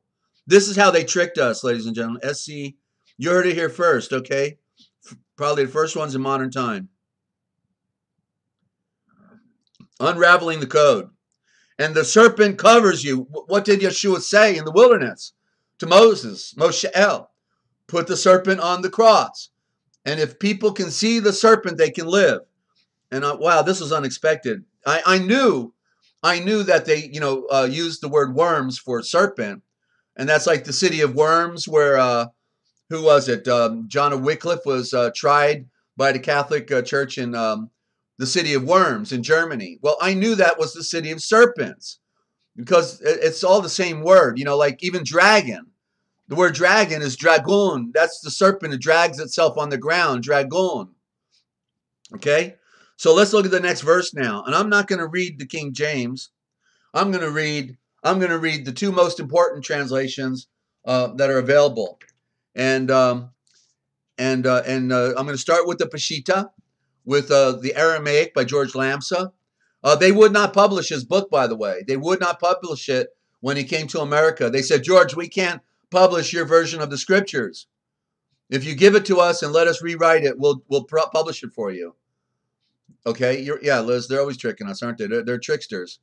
This is how they tricked us, ladies and gentlemen. SC, you heard it here first, okay? Probably the first ones in modern time. Unraveling the code. And the serpent covers you. What did Yeshua say in the wilderness to Moses? Moshe, put the serpent on the cross. And if people can see the serpent, they can live. And wow, this was unexpected. I knew that they, used the word worms for serpent. And that's like the city of worms where, who was it? John of Wycliffe was tried by the Catholic Church in the city of Worms in Germany. Well, I knew that was the city of serpents because it's all the same word, like even dragon. The word dragon is dragoon. That's the serpent that drags itself on the ground, dragoon. Okay? So let's look at the next verse now. And I'm not going to read the King James. I'm going to read the two most important translations that are available. And I'm going to start with the Peshitta, with the Aramaic by George Lamsa. They would not publish his book, by the way. They would not publish it when he came to America. They said, George, we can't publish your version of the scriptures. If you give it to us and let us rewrite it, we'll publish it for you. Okay? Yeah, Liz, they're always tricking us, aren't they? They're tricksters.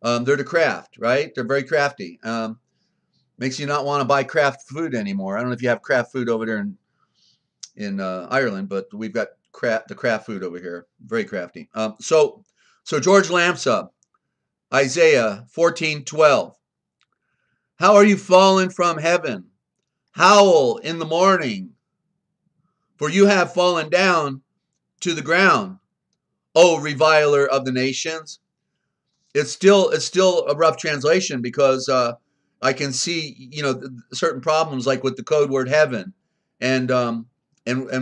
They're the craft, right? They're very crafty. Makes you not want to buy craft food anymore. I don't know if you have craft food over there in Ireland, but we've got the craft food over here. Very crafty. So George Lamsa, Isaiah 14:12. How are you fallen from heaven? Howl in the morning, for you have fallen down to the ground, O reviler of the nations. It's still a rough translation because I can see certain problems like with the code word heaven, and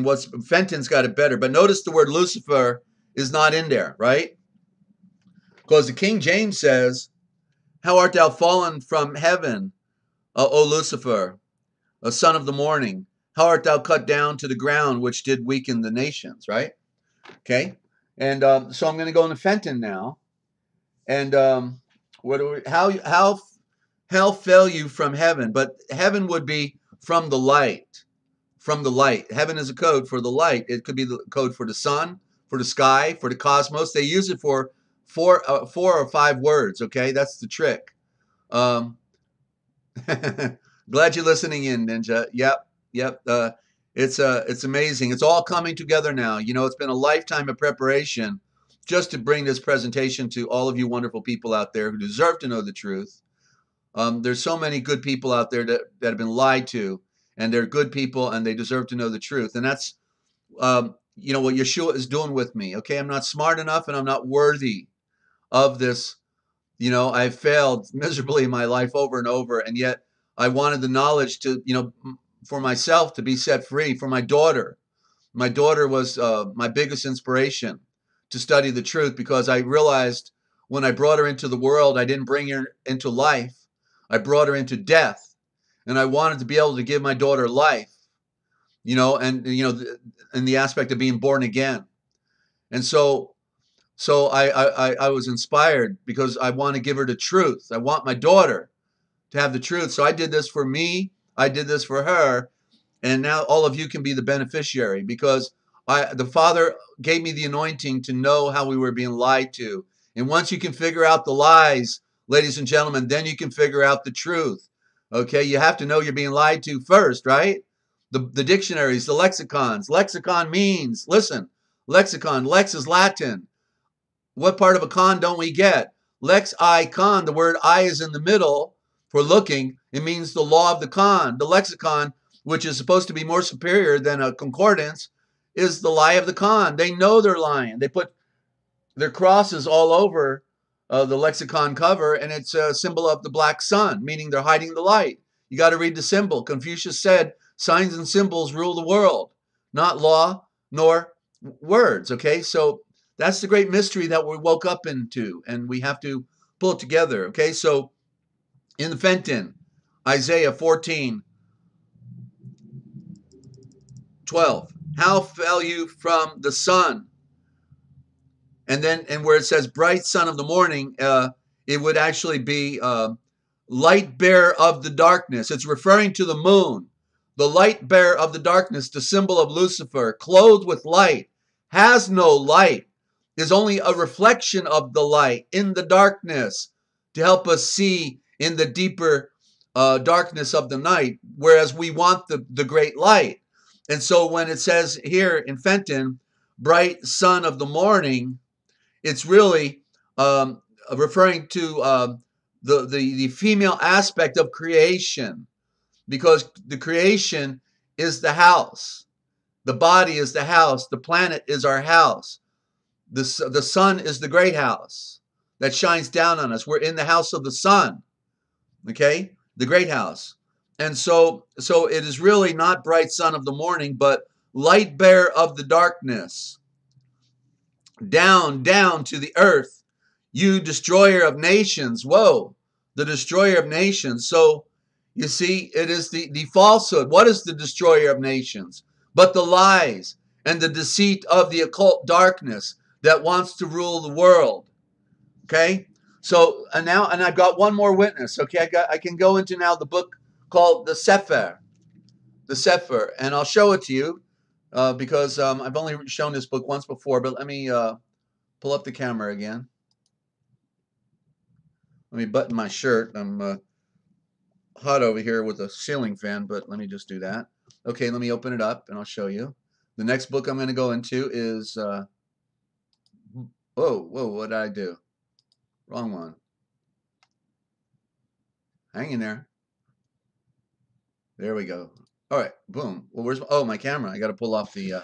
what's Fenton's got it better. But notice the word Lucifer is not in there, right? Because the King James says, "How art thou fallen from heaven, O Lucifer, a son of the morning? How art thou cut down to the ground, which did weaken the nations?" Right? Okay. And so I'm going to go into Fenton now. And how fell you from heaven? But heaven would be from the light. From the light. Heaven is a code for the light. It could be the code for the sun, for the sky, for the cosmos. They use it for four or five words. Okay, that's the trick. Glad you're listening in, Ninja. Yep. It's amazing. It's all coming together now. It's been a lifetime of preparation just to bring this presentation to all of you wonderful people out there who deserve to know the truth. There's so many good people out there that have been lied to, and they're good people and they deserve to know the truth. And that's, what Yeshua is doing with me. Okay, I'm not smart enough and I'm not worthy of this. I've failed miserably in my life over and over, and yet I wanted the knowledge to, for myself to be set free. For my daughter was my biggest inspiration to study the truth, because I realized when I brought her into the world, I didn't bring her into life. I brought her into death, and I wanted to be able to give my daughter life, in the aspect of being born again. And so I was inspired because I want to give her the truth. I want my daughter to have the truth. So I did this for me. I did this for her. And now all of you can be the beneficiary, because the Father gave me the anointing to know how we were being lied to. And once you can figure out the lies, ladies and gentlemen, then you can figure out the truth. Okay, you have to know you're being lied to first, right? The dictionaries, the lexicons. Lexicon means, listen, lexicon, lex is Latin. What part of a con don't we get? Lex I con, the word I is in the middle for looking. It means the law of the con. The lexicon, which is supposed to be more superior than a concordance, is the lie of the con. They know they're lying. They put their crosses all over the lexicon cover, and it's a symbol of the black sun, meaning they're hiding the light. You got to read the symbol. Confucius said, signs and symbols rule the world, not law nor words. Okay, so that's the great mystery that we woke up into, and we have to pull it together. Okay, so in the Fenton, Isaiah 14:12. How fell you from the sun? And where it says bright son of the morning, it would actually be light bearer of the darkness. It's referring to the moon. The light bearer of the darkness, the symbol of Lucifer, clothed with light, has no light, is only a reflection of the light in the darkness to help us see in the deeper darkness of the night, whereas we want the great light. And so when it says here in Fenton, bright son of the morning, it's really referring to the female aspect of creation, because the creation is the house. The body is the house. The planet is our house. The sun is the great house that shines down on us. We're in the house of the sun, okay? The great house. And so it is really not bright son of the morning, but light bearer of the darkness. Down, down to the earth, you destroyer of nations. Whoa, the destroyer of nations. So you see, it is the falsehood. What is the destroyer of nations? But the lies and the deceit of the occult darkness that wants to rule the world. Okay? So, and I've got one more witness. Okay, I can go into now the book called the Sefer, and I'll show it to you because I've only shown this book once before. But let me pull up the camera again. Let me button my shirt. I'm hot over here with a ceiling fan, but let me just do that. Okay, let me open it up and I'll show you. The next book I'm going to go into is, whoa, what did I do? Wrong one. Hang in there. There we go. All right, boom. Well, where's my camera? I got to pull off the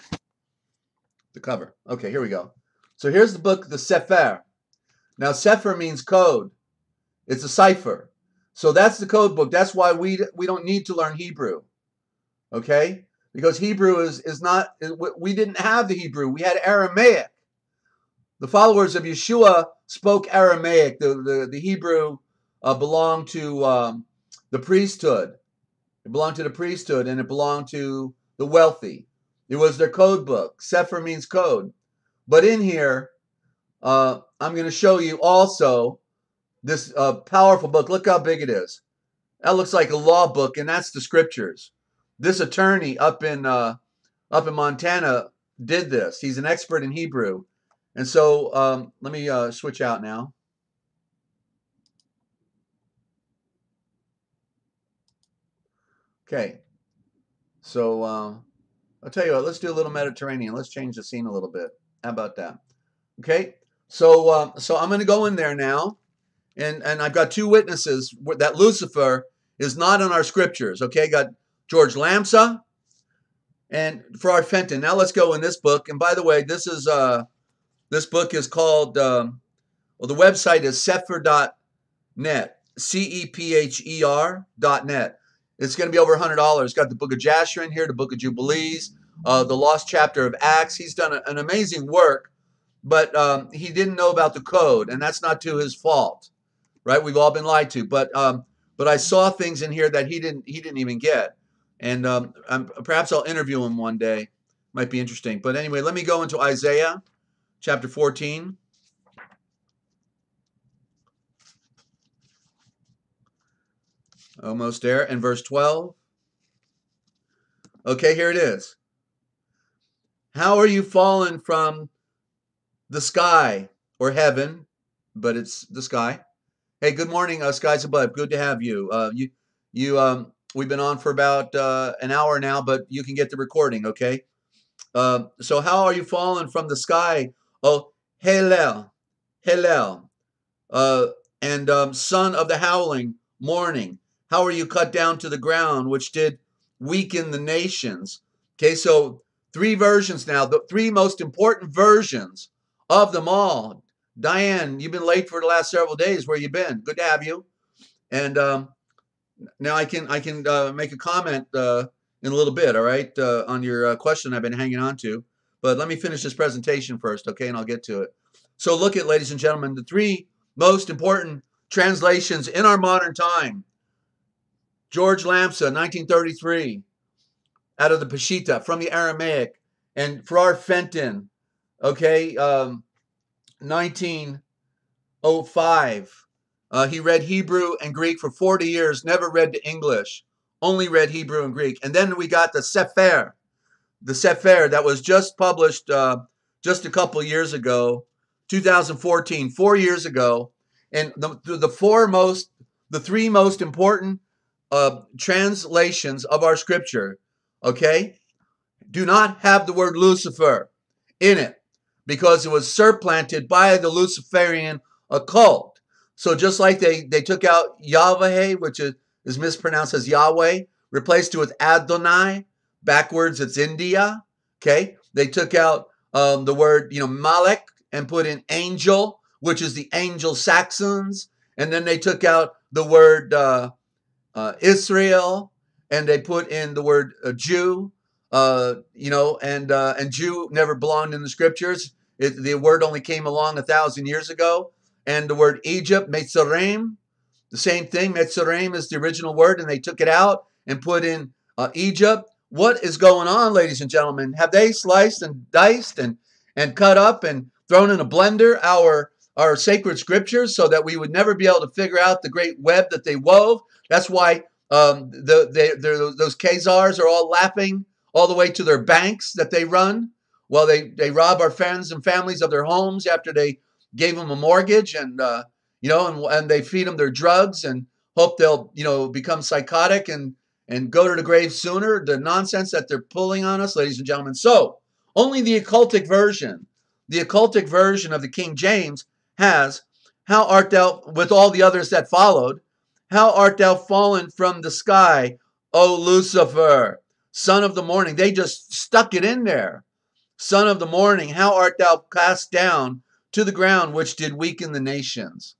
cover. Okay, here we go. So here's the book, the Sefer. Now, Sefer means code. It's a cipher. So that's the code book. That's why we don't need to learn Hebrew. Okay? Because Hebrew is not, we didn't have the Hebrew. We had Aramaic. The followers of Yeshua spoke Aramaic. The Hebrew belonged to the priesthood. It belonged to the priesthood, and it belonged to the wealthy. It was their code book. Sefer means code. But in here, I'm going to show you also this powerful book. Look how big it is. That looks like a law book, and that's the scriptures. This attorney up in Montana did this. He's an expert in Hebrew. And so let me switch out now. Okay. So I'll tell you what, let's do a little Mediterranean. Let's change the scene a little bit. How about that? Okay. So so I'm going to go in there now. And I've got two witnesses that Lucifer is not in our scriptures. Okay, got George Lamsa and Farrar Fenton. Now let's go in this book. And by the way, this book is called, well, the website is sepher.net, CEPHER.net. It's going to be over $100. It's got the book of Jasher in here, the book of Jubilees, the lost chapter of Acts. He's done an amazing work, but he didn't know about the code, and that's not to his fault. Right? We've all been lied to, but I saw things in here that he didn't even get, and perhaps I'll interview him one day. Might be interesting. But anyway, let me go into Isaiah chapter 14. Almost there, and verse 12. Okay, here it is. How are you fallen from the sky or heaven? But it's the sky. Hey, good morning, skies above. Good to have you. We've been on for about an hour now, but you can get the recording, okay? So how are you fallen from the sky, oh Hallel, and son of the howling morning? How are you cut down to the ground, which did weaken the nations? Okay, so three versions now, the three most important versions of them all. Diane, you've been late for the last several days. Where you been? Good to have you. And now I can make a comment in a little bit, all right, on your question I've been hanging on to. But let me finish this presentation first, okay, and I'll get to it. So look at, ladies and gentlemen, the three most important translations in our modern time. George Lamsa, 1933, out of the Peshitta, from the Aramaic, and Farrar Fenton, okay, 1905. He read Hebrew and Greek for 40 years, never read to English, only read Hebrew and Greek. And then we got the Sefer that was just published just a couple years ago, 2014, 4 years ago. And the three most important translations of our scripture, okay, do not have the word Lucifer in it, because it was supplanted by the Luciferian occult. So just like they took out Yahweh, which is mispronounced as Yahweh, replaced it with Adonai, backwards it's India, okay? They took out the word, Malek, and put in angel, which is the angel Saxons, and then they took out the word Israel, and they put in the word Jew, and Jew never belonged in the scriptures. The word only came along 1,000 years ago. And the word Egypt, Metzorem, the same thing. Metzorem is the original word, and they took it out and put in Egypt. What is going on, ladies and gentlemen? Have they sliced and diced and cut up and thrown in a blender our sacred scriptures so that we would never be able to figure out the great web that they wove? That's why those Khazars are all laughing all the way to their banks that they run. Well, they rob our friends and families of their homes after they gave them a mortgage, and and they feed them their drugs and hope they'll become psychotic and go to the grave sooner. The nonsense that they're pulling on us, ladies and gentlemen. So only the occultic version of the King James has, "How art thou," with all the others that followed, "How art thou fallen from the sky, O Lucifer, son of the morning." They just stuck it in there. "Son of the morning, how art thou cast down to the ground, which did weaken the nations."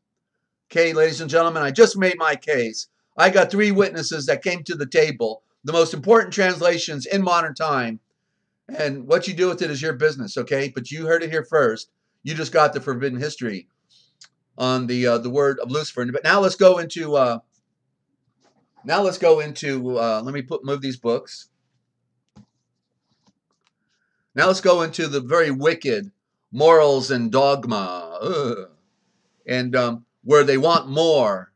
Okay, ladies and gentlemen, I just made my case. I got 3 witnesses that came to the table, the most important translations in modern time. And what you do with it is your business, okay? But you heard it here first. You just got the forbidden history on the word of Lucifer. But now let's go into let me move these books. Now let's go into the very wicked morals and dogma. And where they want more,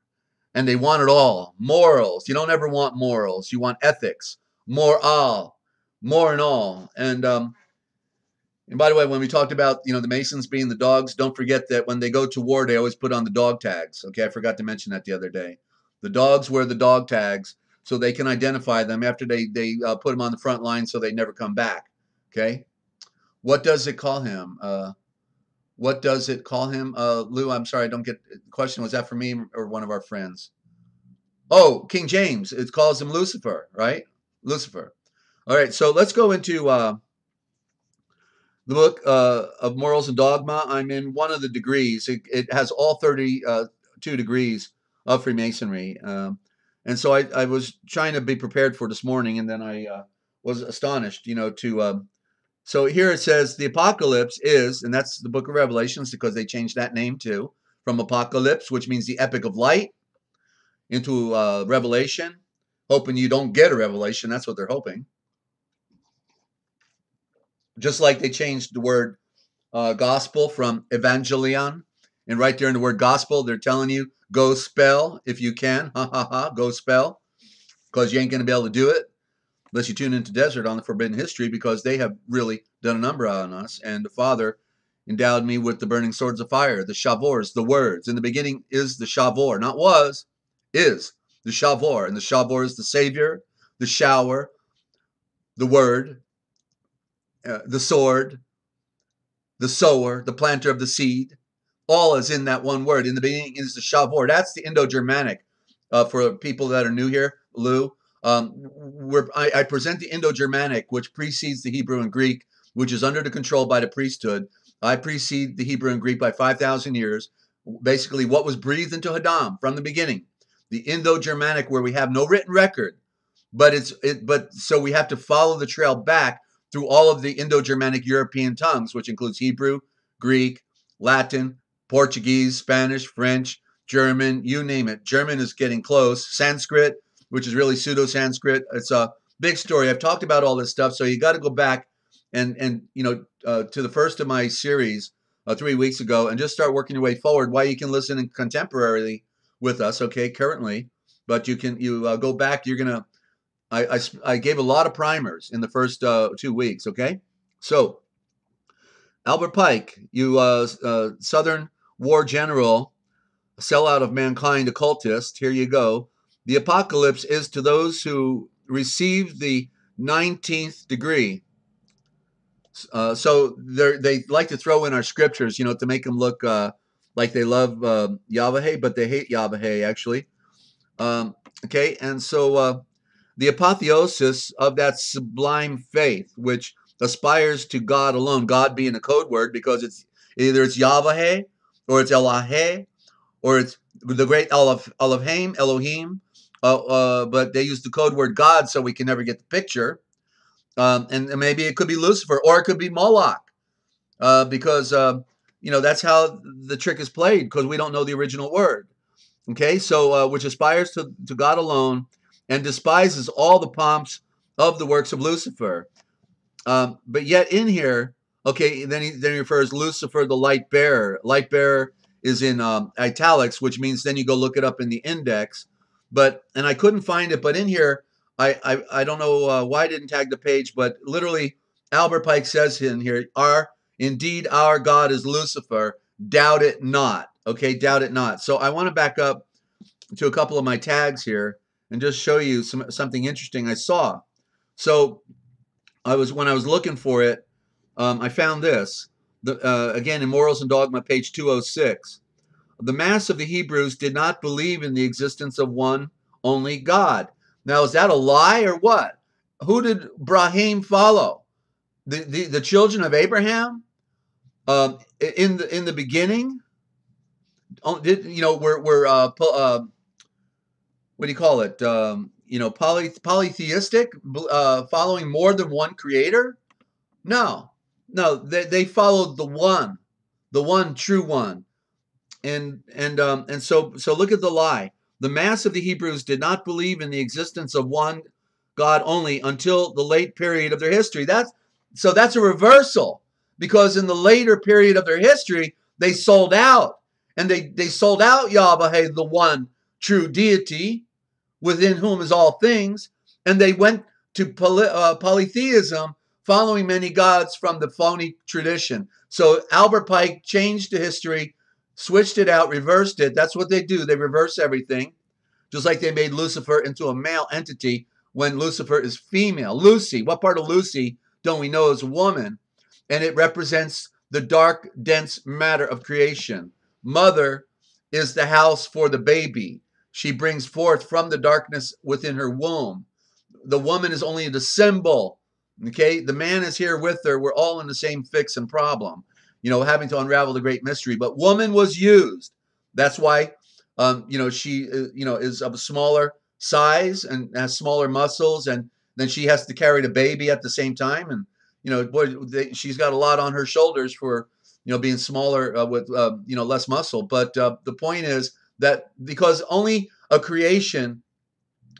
and they want it all. Morals. You don't ever want morals. You want ethics. More and all. And by the way, when we talked about the Masons being the dogs, don't forget that when they go to war, they always put on the dog tags. Okay, I forgot to mention that the other day. The dogs wear the dog tags so they can identify them after they put them on the front line so they never come back. Okay, what does it call him? What does it call him? Lou, I'm sorry, I don't get the question. Was that for me or one of our friends? Oh, King James. It calls him Lucifer, right? Lucifer. All right, so let's go into the book of Morals and Dogma. I'm in one of the degrees. It has all 32 degrees of Freemasonry. And so I was trying to be prepared for this morning, and then I was astonished, so here it says the apocalypse is, and that's the book of Revelations because they changed that name too, from apocalypse, which means the epic of light, into revelation, hoping you don't get a revelation. That's what they're hoping. Just like they changed the word gospel from evangelion, and right there in the word gospel, they're telling you, go spell if you can, go spell, because you ain't going to be able to do it unless you tune into Desert on the Forbidden History, because they have really done a number on us. And the Father endowed me with the burning swords of fire, the shavors, the words. In the beginning is the shavor, not was, is the shavor. And the shavor is the Savior, the shower, the word, the sword, the sower, the planter of the seed. All is in that one word. In the beginning is the shavor. That's the Indo-Germanic. For people that are new here, Lou, I present the Indo-Germanic, which precedes the Hebrew and Greek, which is under the control by the priesthood. I precede the Hebrew and Greek by 5,000 years. Basically, what was breathed into Hadam from the beginning. The Indo-Germanic, where we have no written record, but so we have to follow the trail back through all of the Indo-Germanic European tongues, which includes Hebrew, Greek, Latin, Portuguese, Spanish, French, German, you name it. German is getting close. Sanskrit, which is really pseudo-Sanskrit. It's a big story. I've talked about all this stuff, so you got to go back and to the first of my series 3 weeks ago and just start working your way forward. Why you can listen contemporarily with us, okay, currently, but you go back. You're gonna. I gave a lot of primers in the first 2 weeks, okay. So Albert Pike, you Southern War general, sellout of mankind, occultist. Here you go. The apocalypse is to those who receive the 19th degree. So they like to throw in our scriptures, to make them look like they love Yahweh, but they hate Yahweh, actually. Okay, and so the apotheosis of that sublime faith, which aspires to God alone, God being a code word, because it's either Yahweh, or it's Eloheh, or it's the great Elohim, but they use the code word God, so we can never get the picture. And maybe it could be Lucifer, or it could be Moloch. because that's how the trick is played, because we don't know the original word. Okay, so which aspires to God alone and despises all the pomps of the works of Lucifer. But yet in here, okay, then he refers Lucifer, the light bearer. Light bearer is in italics, which means then you go look it up in the index. And I couldn't find it, but in here, I don't know why I didn't tag the page, but literally Albert Pike says in here, indeed our God is Lucifer, doubt it not. Okay, doubt it not. So I want to back up to a couple of my tags here and just show you something interesting I saw. So when I was looking for it, I found this. Again, in Morals and Dogma, page 206. The mass of the Hebrews did not believe in the existence of one only God. Now, is that a lie or what? Who did Brahim follow? The children of Abraham? In the beginning? What do you call it? Polytheistic, following more than one creator? No, they followed the one true one. And so look at the lie. The mass of the Hebrews did not believe in the existence of one God only until the late period of their history. That's a reversal, because in the later period of their history, they sold out. And they sold out Yahweh, the one true deity, within whom is all things. And they went to polytheism, following many gods from the phony tradition. So Albert Pike changed the history, switched it out, reversed it. That's what they do. They reverse everything. Just like they made Lucifer into a male entity when Lucifer is female. Lucy, what part of Lucy don't we know is a woman? And it represents the dark, dense matter of creation. Mother is the house for the baby. She brings forth from the darkness within her womb. The woman is only the symbol. Okay, the man is here with her. We're all in the same fix and problem, having to unravel the great mystery. But woman was used. That's why, she, is of a smaller size and has smaller muscles, and then she has to carry the baby at the same time. And she's got a lot on her shoulders for being smaller with less muscle. But the point is that because only a creation,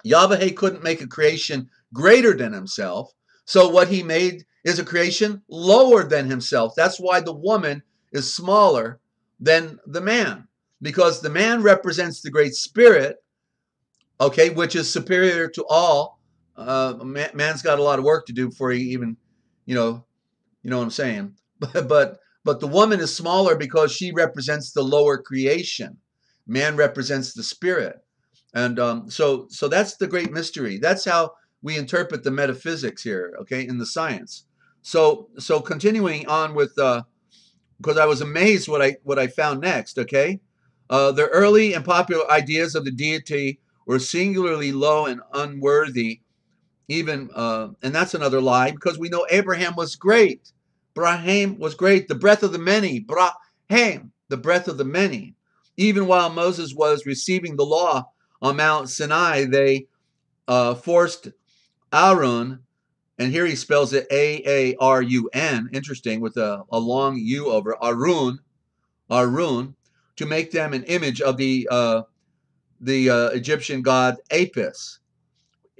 Yahweh couldn't make a creation greater than himself. So what he made is a creation lower than himself. That's why the woman is smaller than the man, because the man represents the Great Spirit, okay, which is superior to all. Man's got a lot of work to do before he even, you know what I'm saying. But the woman is smaller because she represents the lower creation. Man represents the spirit. And so that's the great mystery. That's how we interpret the metaphysics here, okay, in the science. So continuing on with, because I was amazed what I found next, okay. The early and popular ideas of the deity were singularly low and unworthy, even, and that's another lie, because we know Abraham was great. Brahim was great, the breath of the many. Brahim, the breath of the many. Even while Moses was receiving the law on Mount Sinai, they forced Aaron, and here he spells it Aarun, interesting, with a long U over Arun, to make them an image of the Egyptian god Apis.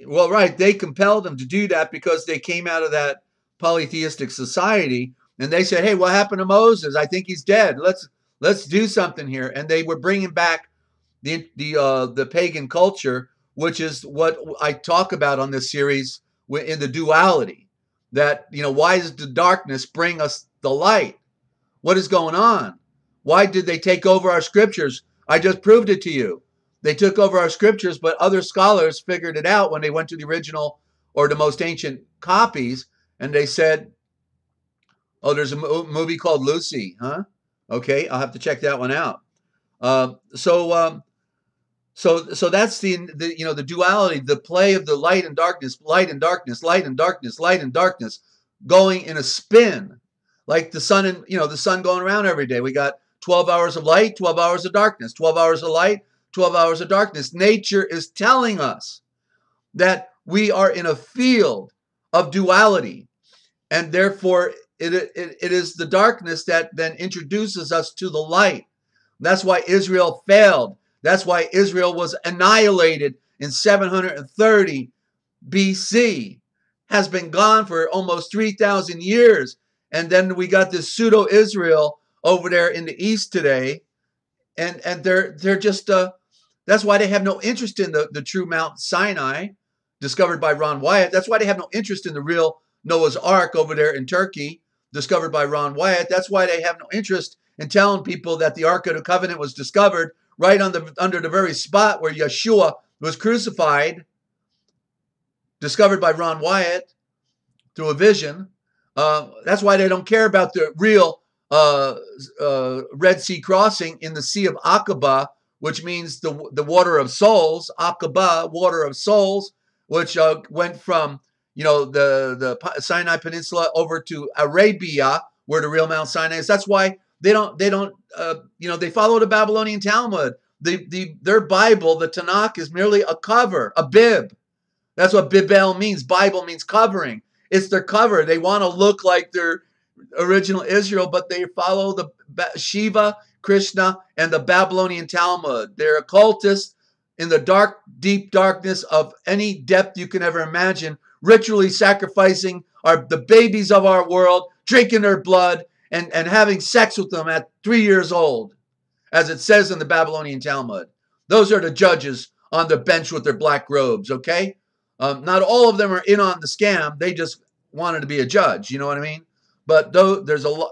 Well, right, they compelled them to do that because they came out of that polytheistic society, and they said, "Hey, what happened to Moses? I think he's dead. Let's do something here." And they were bringing back the pagan culture, which is what I talk about on this series in the duality. That, why does the darkness bring us the light? What is going on? Why did they take over our scriptures? I just proved it to you. They took over our scriptures, but other scholars figured it out when they went to the original or the most ancient copies, and they said, "Oh, there's a movie called Lucy, huh? Okay, I'll have to check that one out." So that's the duality, the play of the light and darkness, light and darkness, light and darkness, light and darkness, going in a spin, like the sun and the sun going around every day. We got 12 hours of light, 12 hours of darkness, 12 hours of light, 12 hours of darkness. Nature is telling us that we are in a field of duality, and therefore it is the darkness that then introduces us to the light. That's why Israel failed. That's why Israel was annihilated in 730 BC. Has been gone for almost 3,000 years. And then we got this pseudo-Israel over there in the east today. And they're just, that's why they have no interest in the true Mount Sinai, discovered by Ron Wyatt. That's why they have no interest in the real Noah's Ark over there in Turkey, discovered by Ron Wyatt. That's why they have no interest in telling people that the Ark of the Covenant was discovered right under the very spot where Yeshua was crucified, discovered by Ron Wyatt through a vision. That's why they don't care about the real Red Sea crossing in the Sea of Aqaba, which means the water of souls. Aqaba, water of souls, which went from the Sinai Peninsula over to Arabia, where the real Mount Sinai is. That's why they don't they follow the Babylonian Talmud. Their Bible, the Tanakh, is merely a cover, a bib. That's what Bibel means. Bible means covering. It's their cover. They want to look like their original Israel, but they follow the Shiva, Krishna, and the Babylonian Talmud. They're occultists in the dark, deep darkness of any depth you can ever imagine, ritually sacrificing the babies of our world, drinking their blood, and having sex with them at 3 years old, as it says in the Babylonian Talmud. Those are the judges on the bench with their black robes, okay? Not all of them are in on the scam. They just wanted to be a judge. You know what I mean? But though there's a lot,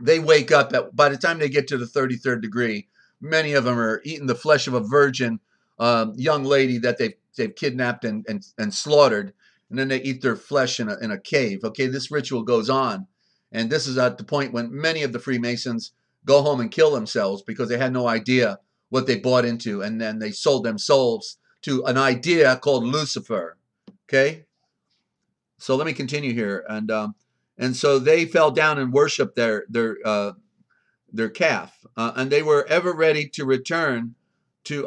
they wake up by the time they get to the 33rd degree, many of them are eating the flesh of a virgin young lady that they've kidnapped and slaughtered, and then they eat their flesh in a cave. Okay, this ritual goes on, and this is at the point when many of the Freemasons go home and kill themselves because they had no idea what they bought into, and then they sold them souls to an idea called Lucifer. Okay, so let me continue here, and so they fell down and worshipped their calf, and they were ever ready to return to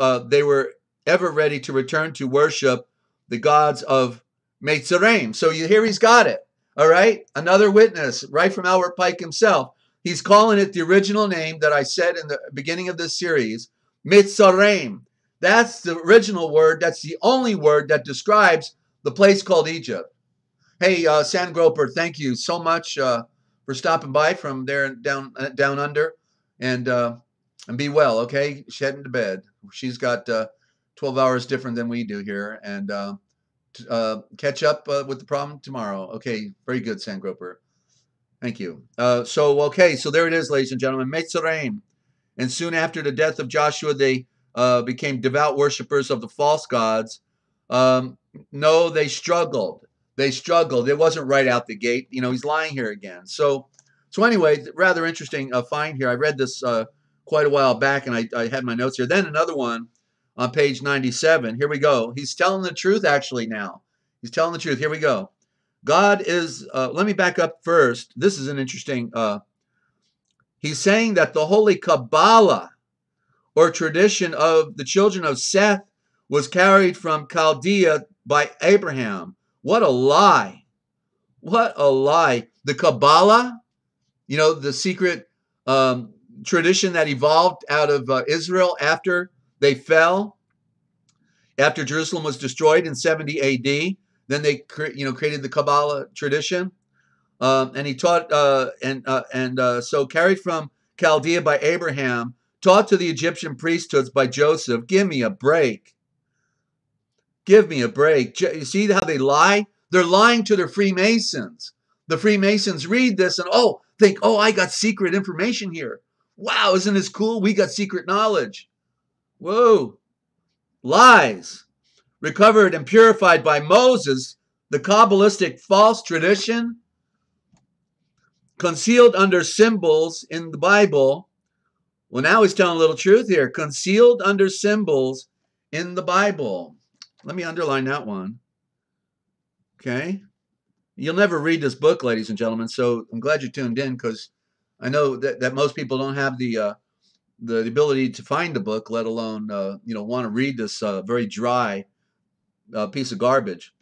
worship the gods of Mitzrayim. So you hear he's got it. All right, another witness right from Albert Pike himself. He's calling it the original name that I said in the beginning of this series, Mitzrayim. That's the original word. That's the only word that describes the place called Egypt. Hey, Sandgroper, thank you so much for stopping by from there down under, and be well. Okay, she's heading to bed. She's got 12 hours different than we do here, and catch up with the problem tomorrow. Okay, very good, Sandgroper. Thank you. So there it is, ladies and gentlemen, Mitzrayim. And soon after the death of Joshua, they became devout worshippers of the false gods. No, they struggled. It wasn't right out the gate. He's lying here again. So anyway, rather interesting find here. I read this quite a while back, and I had my notes here. Then another one on page 97. Here we go. He's telling the truth actually now. He's telling the truth. Here we go. God is, let me back up first. This is an interesting, he's saying that the Holy Kabbalah, or tradition of the children of Seth, was carried from Chaldea by Abraham. What a lie. What a lie. The Kabbalah, the secret tradition that evolved out of Israel after they fell, after Jerusalem was destroyed in 70 AD. Then they created the Kabbalah tradition. And he taught, so carried from Chaldea by Abraham, taught to the Egyptian priesthoods by Joseph. Give me a break. Give me a break. You see how they lie? They're lying to their Freemasons. The Freemasons read this and think, I got secret information here. Wow, isn't this cool? We got secret knowledge. Whoa. Lies. Recovered and purified by Moses, the Kabbalistic false tradition, concealed under symbols in the Bible. Well, now he's telling a little truth here. Concealed under symbols in the Bible. Let me underline that one. Okay. You'll never read this book, ladies and gentlemen, so I'm glad you tuned in, because I know that most people don't have the ability to find the book, let alone want to read this very dry piece of garbage.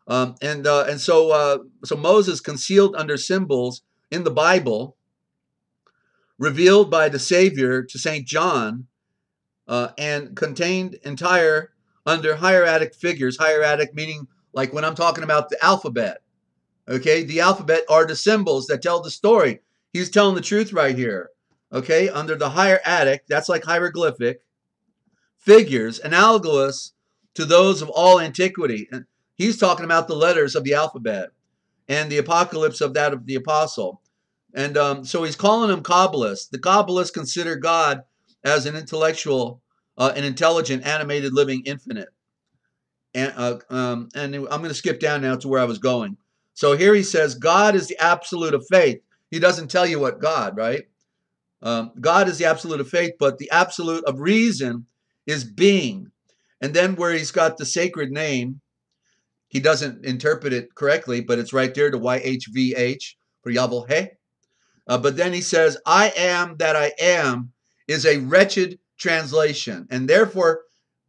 So Moses concealed under symbols in the Bible revealed by the Savior to St. John and contained entire under hieratic figures. Hieratic meaning like when I'm talking about the alphabet. Okay, the alphabet are the symbols that tell the story. He's telling the truth right here. Okay, under the hieratic, that's like hieroglyphic figures, analogous to those of all antiquity. And he's talking about the letters of the alphabet and the apocalypse of that of the apostle. And so he's calling them Kabbalists. The Kabbalists consider God as an intellectual, an intelligent, animated, living, infinite. And I'm going to skip down now to where I was going. So here he says, God is the absolute of faith. He doesn't tell you what God, right? God is the absolute of faith, but the absolute of reason is being. And then where he's got the sacred name, he doesn't interpret it correctly, but it's right there, the YHVH for Yahweh. But then he says, I am that I am is a wretched translation. And therefore,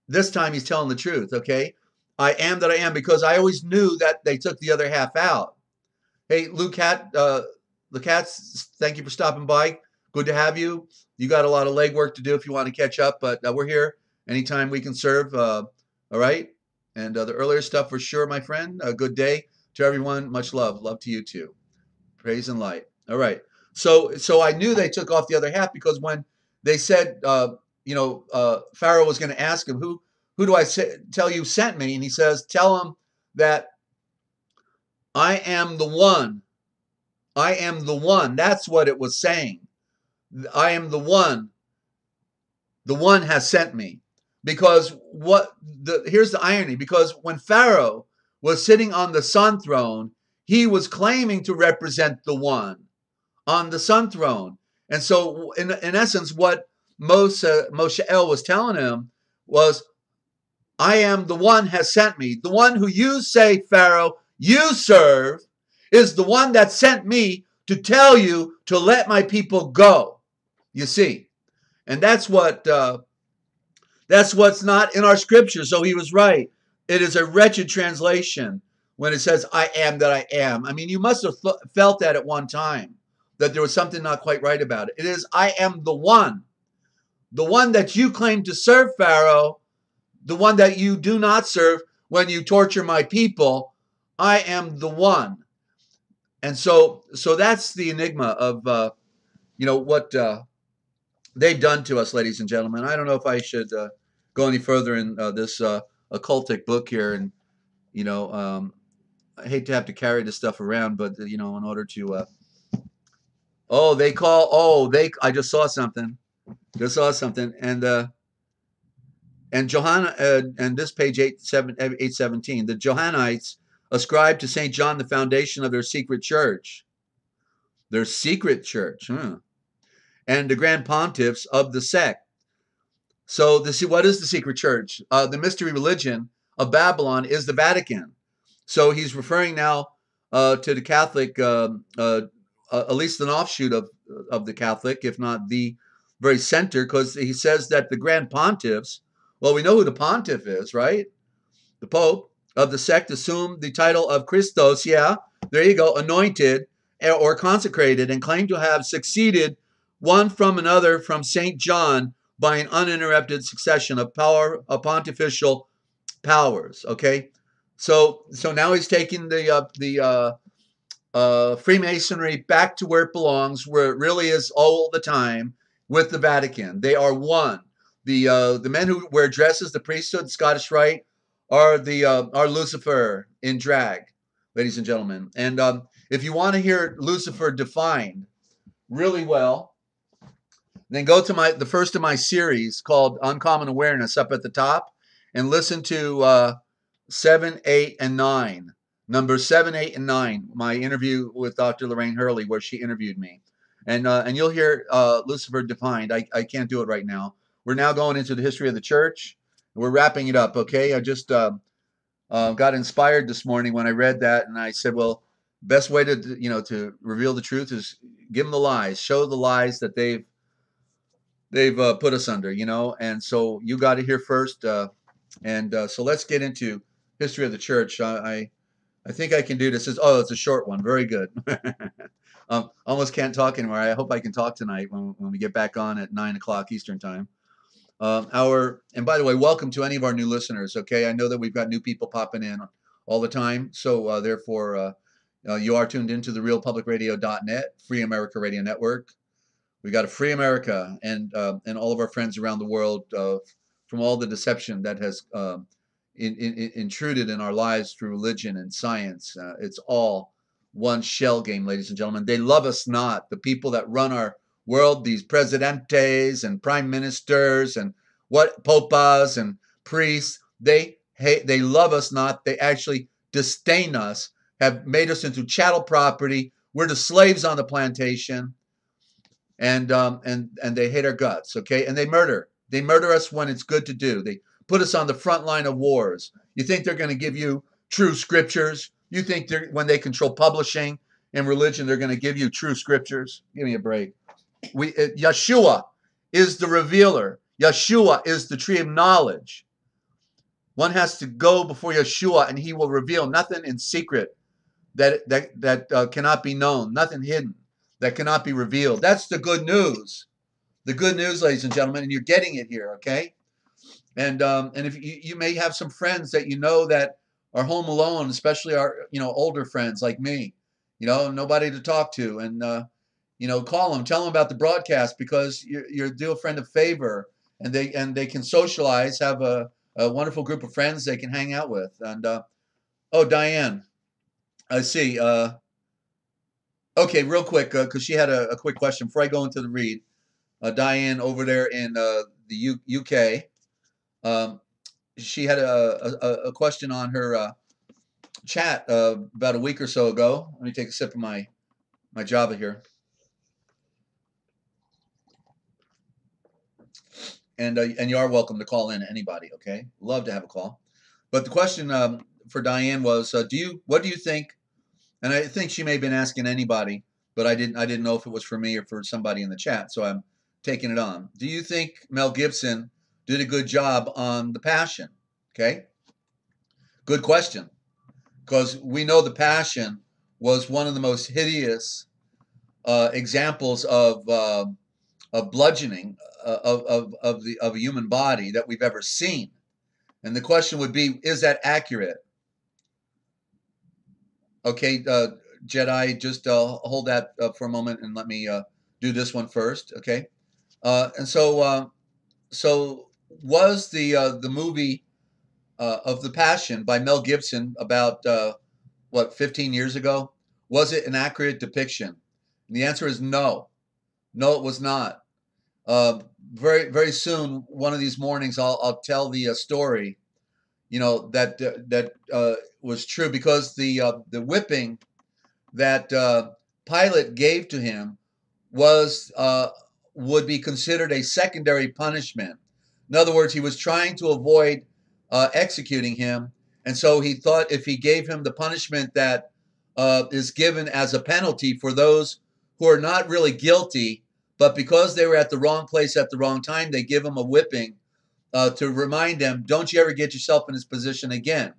this time he's telling the truth, okay? I am that I am, because I always knew that they took the other half out. Hey, Luke Cats, thank you for stopping by. Good to have you. You got a lot of legwork to do if you want to catch up, but we're here anytime we can serve. All right? And the earlier stuff for sure, my friend. A good day to everyone. Much love. Love to you too. Praise and light. All right. So I knew they took off the other half, because when they said, Pharaoh was going to ask him, who do I tell you sent me? And he says, tell him that I am the one. I am the one. That's what it was saying. I am the one. The one has sent me. Because here's the irony. Because when Pharaoh was sitting on the sun throne, he was claiming to represent the one on the sun throne. And so in essence, what Moshe was telling him was, I am the one has sent me. The one who you say, Pharaoh, you serve, is the one that sent me to tell you to let my people go. You see, and that's what's not in our scripture. So he was right. It is a wretched translation when it says, I am that I am. I mean, you must have felt that at one time, that there was something not quite right about it. It is, I am the one that you claim to serve, Pharaoh, the one that you do not serve when you torture my people. I am the one. And so that's the enigma of, what they've done to us, ladies and gentlemen. I don't know if I should go any further in this occultic book here. And, I hate to have to carry this stuff around, but, in order to, I just saw something. And Johanna, and this page 817, the Johannites ascribed to St. John the foundation of their secret church. Their secret church. And the grand pontiffs of the sect. So what is the secret church? The mystery religion of Babylon is the Vatican. So he's referring now to the Catholic, at least an offshoot of the Catholic, if not the very center, because he says that the grand pontiffs, well, we know who the pontiff is, right? The Pope of the sect assumed the title of Christos, yeah, there you go, anointed or consecrated, and claimed to have succeeded one from another from St. John by an uninterrupted succession of pontifical powers. Okay, so now he's taking the Freemasonry back to where it belongs, where it really is all the time, with the Vatican. They are one. The men who wear dresses, the priesthood, the Scottish Rite, are Lucifer in drag, ladies and gentlemen. And if you want to hear Lucifer defined really well, then go to the first of my series called Uncommon Awareness up at the top, and listen to 7, 8, and 9. Numbers 7, 8, and 9. My interview with Dr. Lorraine Hurley, where she interviewed me, and you'll hear Lucifer defined. I can't do it right now. We're now going into the history of the church. We're wrapping it up. Okay, I just got inspired this morning when I read that, and I said, well, best way to reveal the truth is give them the lies, show the lies that they've put us under, and so you got to hear first. So let's get into history of the church. I think I can do this. It's a short one. Very good. Almost can't talk anymore. I hope I can talk tonight when we get back on at 9 o'clock Eastern time. And by the way, welcome to any of our new listeners. Okay, I know that we've got new people popping in all the time, so therefore you are tuned into the realpublicradio.net, Free America Radio Network. We got a Free America, and all of our friends around the world from all the deception that has intruded in our lives through religion and science. It's all one shell game, ladies and gentlemen. They love us not. The people that run our world, these presidentes and prime ministers and what popas and priests, they hate, they love us not. They actually disdain us, have made us into chattel property. We're the slaves on the plantation, and they hate our guts. Okay, and they murder. They murder us when it's good to do. They put us on the front line of wars. You think they're going to give you true scriptures? You think they're, when they control publishing and religion, they're going to give you true scriptures? Give me a break. Yeshua is the revealer. Yeshua is the tree of knowledge. One has to go before Yeshua, and he will reveal nothing in secret that cannot be known, nothing hidden that cannot be revealed. That's the good news. The good news, ladies and gentlemen, and you're getting it here, okay? And if you may have some friends that you know that are home alone, especially our older friends like me, nobody to talk to, and call them, tell them about the broadcast, because you're do a friend a favor, and they can socialize, have a wonderful group of friends they can hang out with. And oh, Diane, I see. Okay, real quick, because she had a quick question before I go into the read. Diane over there in the UK. She had a question on her chat about a week or so ago. Let me take a sip of my Java here. And you are welcome to call in, anybody, okay? Love to have a call. But the question for Diane was, what do you think? And I think she may have been asking anybody, but I didn't know if it was for me or for somebody in the chat, so I'm taking it on. Do you think Mel Gibson did a good job on The Passion? Okay, good question, because we know The Passion was one of the most hideous examples of bludgeoning of a human body that we've ever seen. And the question would be, is that accurate? Okay, Jedi, just hold that for a moment and let me do this one first. Okay, and so was the movie of The Passion by Mel Gibson about 15 years ago? Was it an accurate depiction? And the answer is no. No, it was not. Very, very soon, one of these mornings, I'll tell the story, that was true, because the whipping that Pilate gave to him would be considered a secondary punishment. In other words, he was trying to avoid executing him, and so he thought if he gave him the punishment that is given as a penalty for those who are not really guilty, but because they were at the wrong place at the wrong time, they give them a whipping to remind them, don't you ever get yourself in this position again.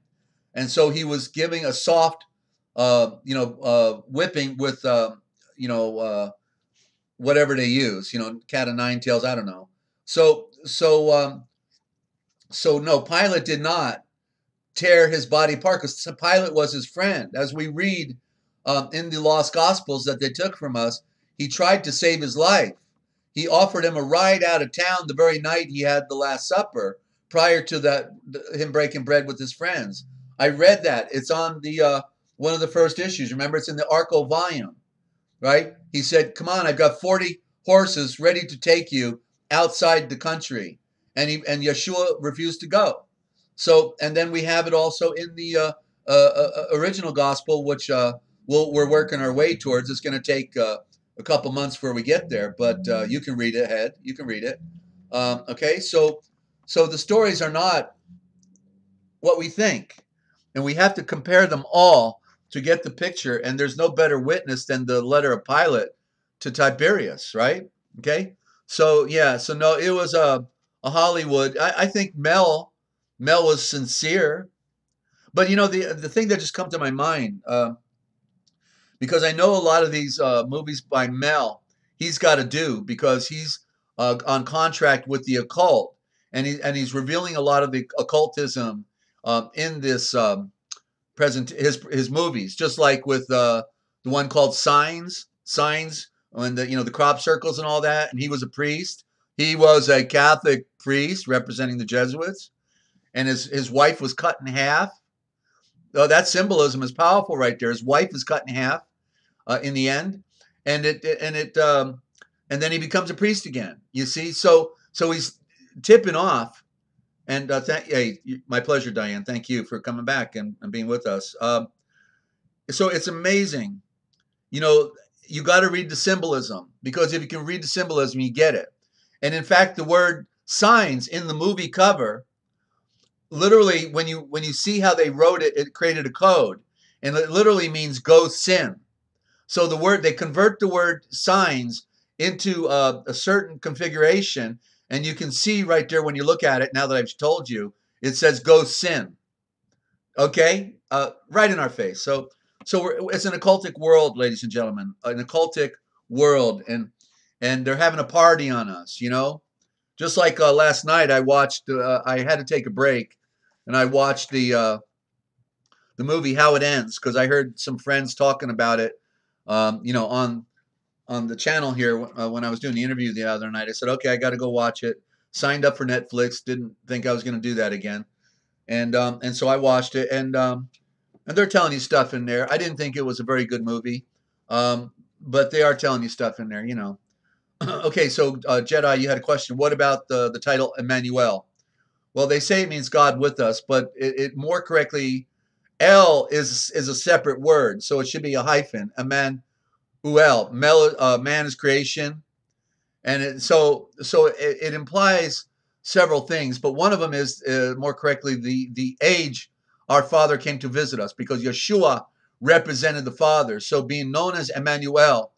And so he was giving a soft, whipping with, whatever they use, cat of nine tails, I don't know. So no, Pilate did not tear his body apart, because Pilate was his friend. As we read in the Lost Gospels that they took from us, he tried to save his life. He offered him a ride out of town the very night he had the Last Supper, prior to him breaking bread with his friends. I read that. It's on the one of the first issues. Remember, it's in the Arco volume, right? He said, come on, I've got 40 horses ready to take you outside the country. And Yeshua refused to go. So, and then we have it also in the original gospel, which we're working our way towards. It's going to take a couple months before we get there, but you can read it ahead. You can read it. Okay, so the stories are not what we think, and we have to compare them all to get the picture. And there's no better witness than the letter of Pilate to Tiberius, right? Okay, so yeah, so no, it was a Hollywood. I think Mel was sincere, but the thing that just come to my mind. because I know a lot of these movies by Mel, he's got to do because he's on contract with the occult, and he's revealing a lot of the occultism in this his movies, just like with the one called Signs, when the crop circles and all that, and he was a priest. He was a Catholic priest representing the Jesuits, and his wife was cut in half. Oh, that symbolism is powerful right there. His wife is cut in half in the end, and and then he becomes a priest again. You see, so he's tipping off. And hey, my pleasure, Diane. Thank you for coming back and being with us. So it's amazing. You got to read the symbolism, because if you can read the symbolism, you get it. And in fact, the word signs in the movie cover, literally, when you see how they wrote it, it created a code, and it literally means go sin. So they convert the word signs into a certain configuration. And you can see right there when you look at it, now that I've told you, it says go sin. Okay? Right in our face. So it's an occultic world, ladies and gentlemen, an occultic world. And they're having a party on us, Just like last night, I watched, I had to take a break, and I watched the movie How It Ends, because I heard some friends talking about it, on the channel here when I was doing the interview the other night. I said, okay, I got to go watch it. Signed up for Netflix. Didn't think I was going to do that again. And so I watched it, and they're telling you stuff in there. I didn't think it was a very good movie, but they are telling you stuff in there, Okay, so Jedi, you had a question. What about the title Emmanuel? Well, they say it means God with us, but it more correctly, El is a separate word, so it should be a hyphen. Uel, man is creation, and so it implies several things, but one of them is more correctly the age our Father came to visit us, because Yeshua represented the Father. So being known as Emmanuel,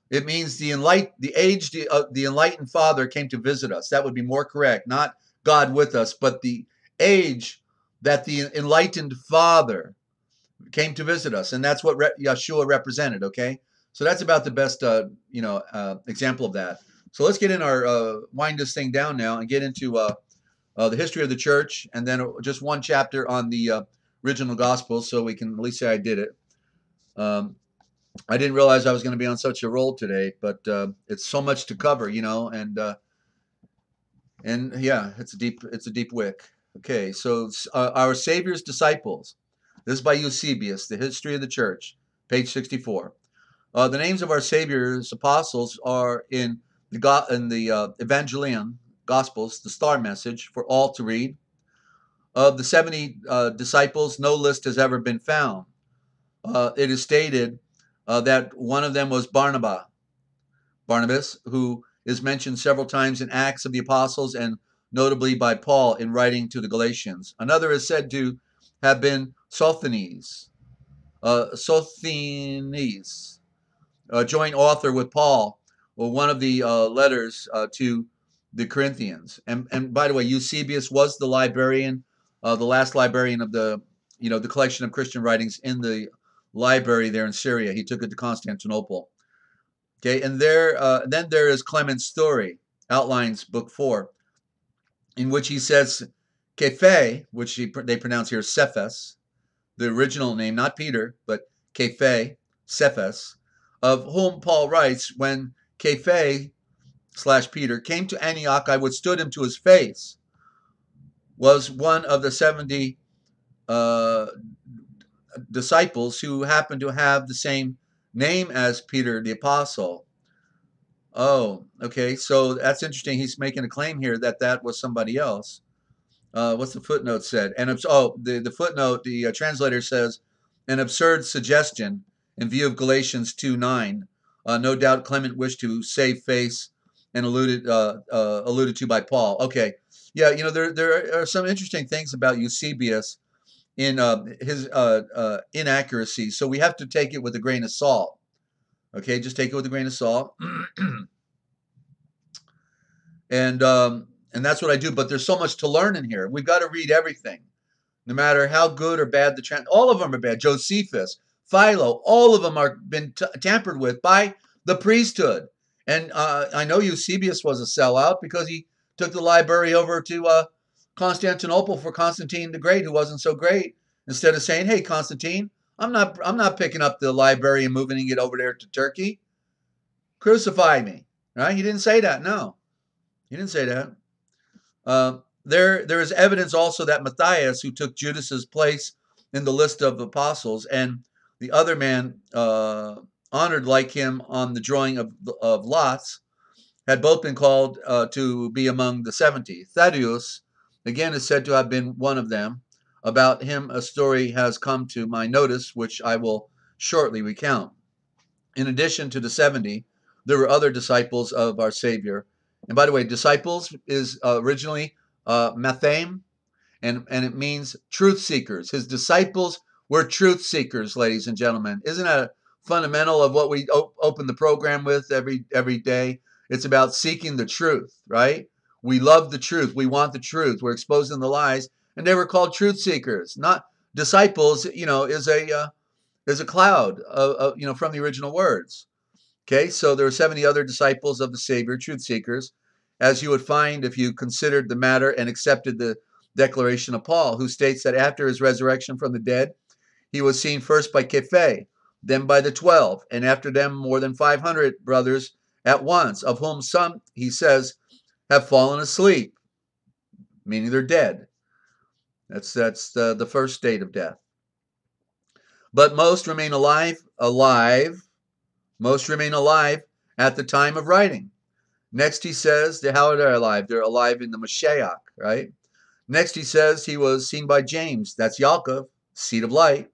it means the enlightened Father came to visit us. That would be more correct, not God with us, but the age that the enlightened Father came to visit us, and that's what Yeshua represented. Okay. So that's about the best, example of that. So let's get in wind this thing down now and get into the history of the church, and then just one chapter on the original gospel, so we can at least say I did it. I didn't realize I was going to be on such a roll today, but it's so much to cover, and yeah, it's a deep wick. Okay, so our Savior's disciples. This is by Eusebius, The History of the Church, page 64. The names of our Savior's apostles are in the Evangelion, Gospels, the star message for all to read. Of the 70 disciples, no list has ever been found. It is stated that one of them was Barnabas, who is mentioned several times in Acts of the Apostles, and notably by Paul in writing to the Galatians. Another is said to have been Sosthenes, joint author with Paul, or one of the letters to the Corinthians. And by the way, Eusebius was the librarian, the last librarian of the collection of Christian writings in the library there in Syria. He took it to Constantinople. Okay, and then there is Clement's story, outlines book 4, in which he says Kephe, which they pronounce here Cephas, the original name, not Peter, but Kephe, Cephas, of whom Paul writes, when Kephe/Peter came to Antioch, I withstood him to his face, was one of the 70 disciples who happened to have the same name as Peter the Apostle. Oh, okay, so that's interesting. He's making a claim here that was somebody else. What's the footnote said? And the footnote, the translator says, an absurd suggestion in view of Galatians 2:9. No doubt Clement wished to save face, and alluded to by Paul. Okay, yeah, there are some interesting things about Eusebius in his inaccuracies, so we have to take it with a grain of salt. Okay, just take it with a grain of salt. And that's what I do. But there's so much to learn in here. We've got to read everything, no matter how good or bad all of them are bad. Josephus, Philo, all of them are been tampered with by the priesthood. And I know Eusebius was a sellout because he took the library over to Constantinople for Constantine the Great, who wasn't so great. Instead of saying, "Hey, Constantine, I'm not picking up the library and moving it over there to Turkey. Crucify me." Right? He didn't say that. No, he didn't say that. There is evidence also that Matthias, who took Judas's place in the list of apostles, and the other man honored like him on the drawing of lots, had both been called to be among the 70. Thaddeus, again, is said to have been one of them. About him, a story has come to my notice, which I will shortly recount. In addition to the 70, there were other disciples of our Savior. And by the way, disciples is originally mathame, and it means truth seekers. His disciples were truth seekers, ladies and gentlemen. Isn't that a fundamental of what we open the program with every day? It's about seeking the truth, right? We love the truth. We want the truth. We're exposing the lies, and they were called truth seekers. Not disciples. Is a cloud from the original words. Okay, so there are 70 other disciples of the Savior, truth seekers, as you would find if you considered the matter and accepted the declaration of Paul, who states that after his resurrection from the dead, he was seen first by Kephe, then by the 12, and after them more than 500 brothers at once, of whom some, he says, have fallen asleep, meaning they're dead. That's the first state of death. But most remain alive. Most remain alive at the time of writing. Next he says, how are they alive? They're alive in the Mashiach, right? Next he says he was seen by James, that's Yaakov, seed of light,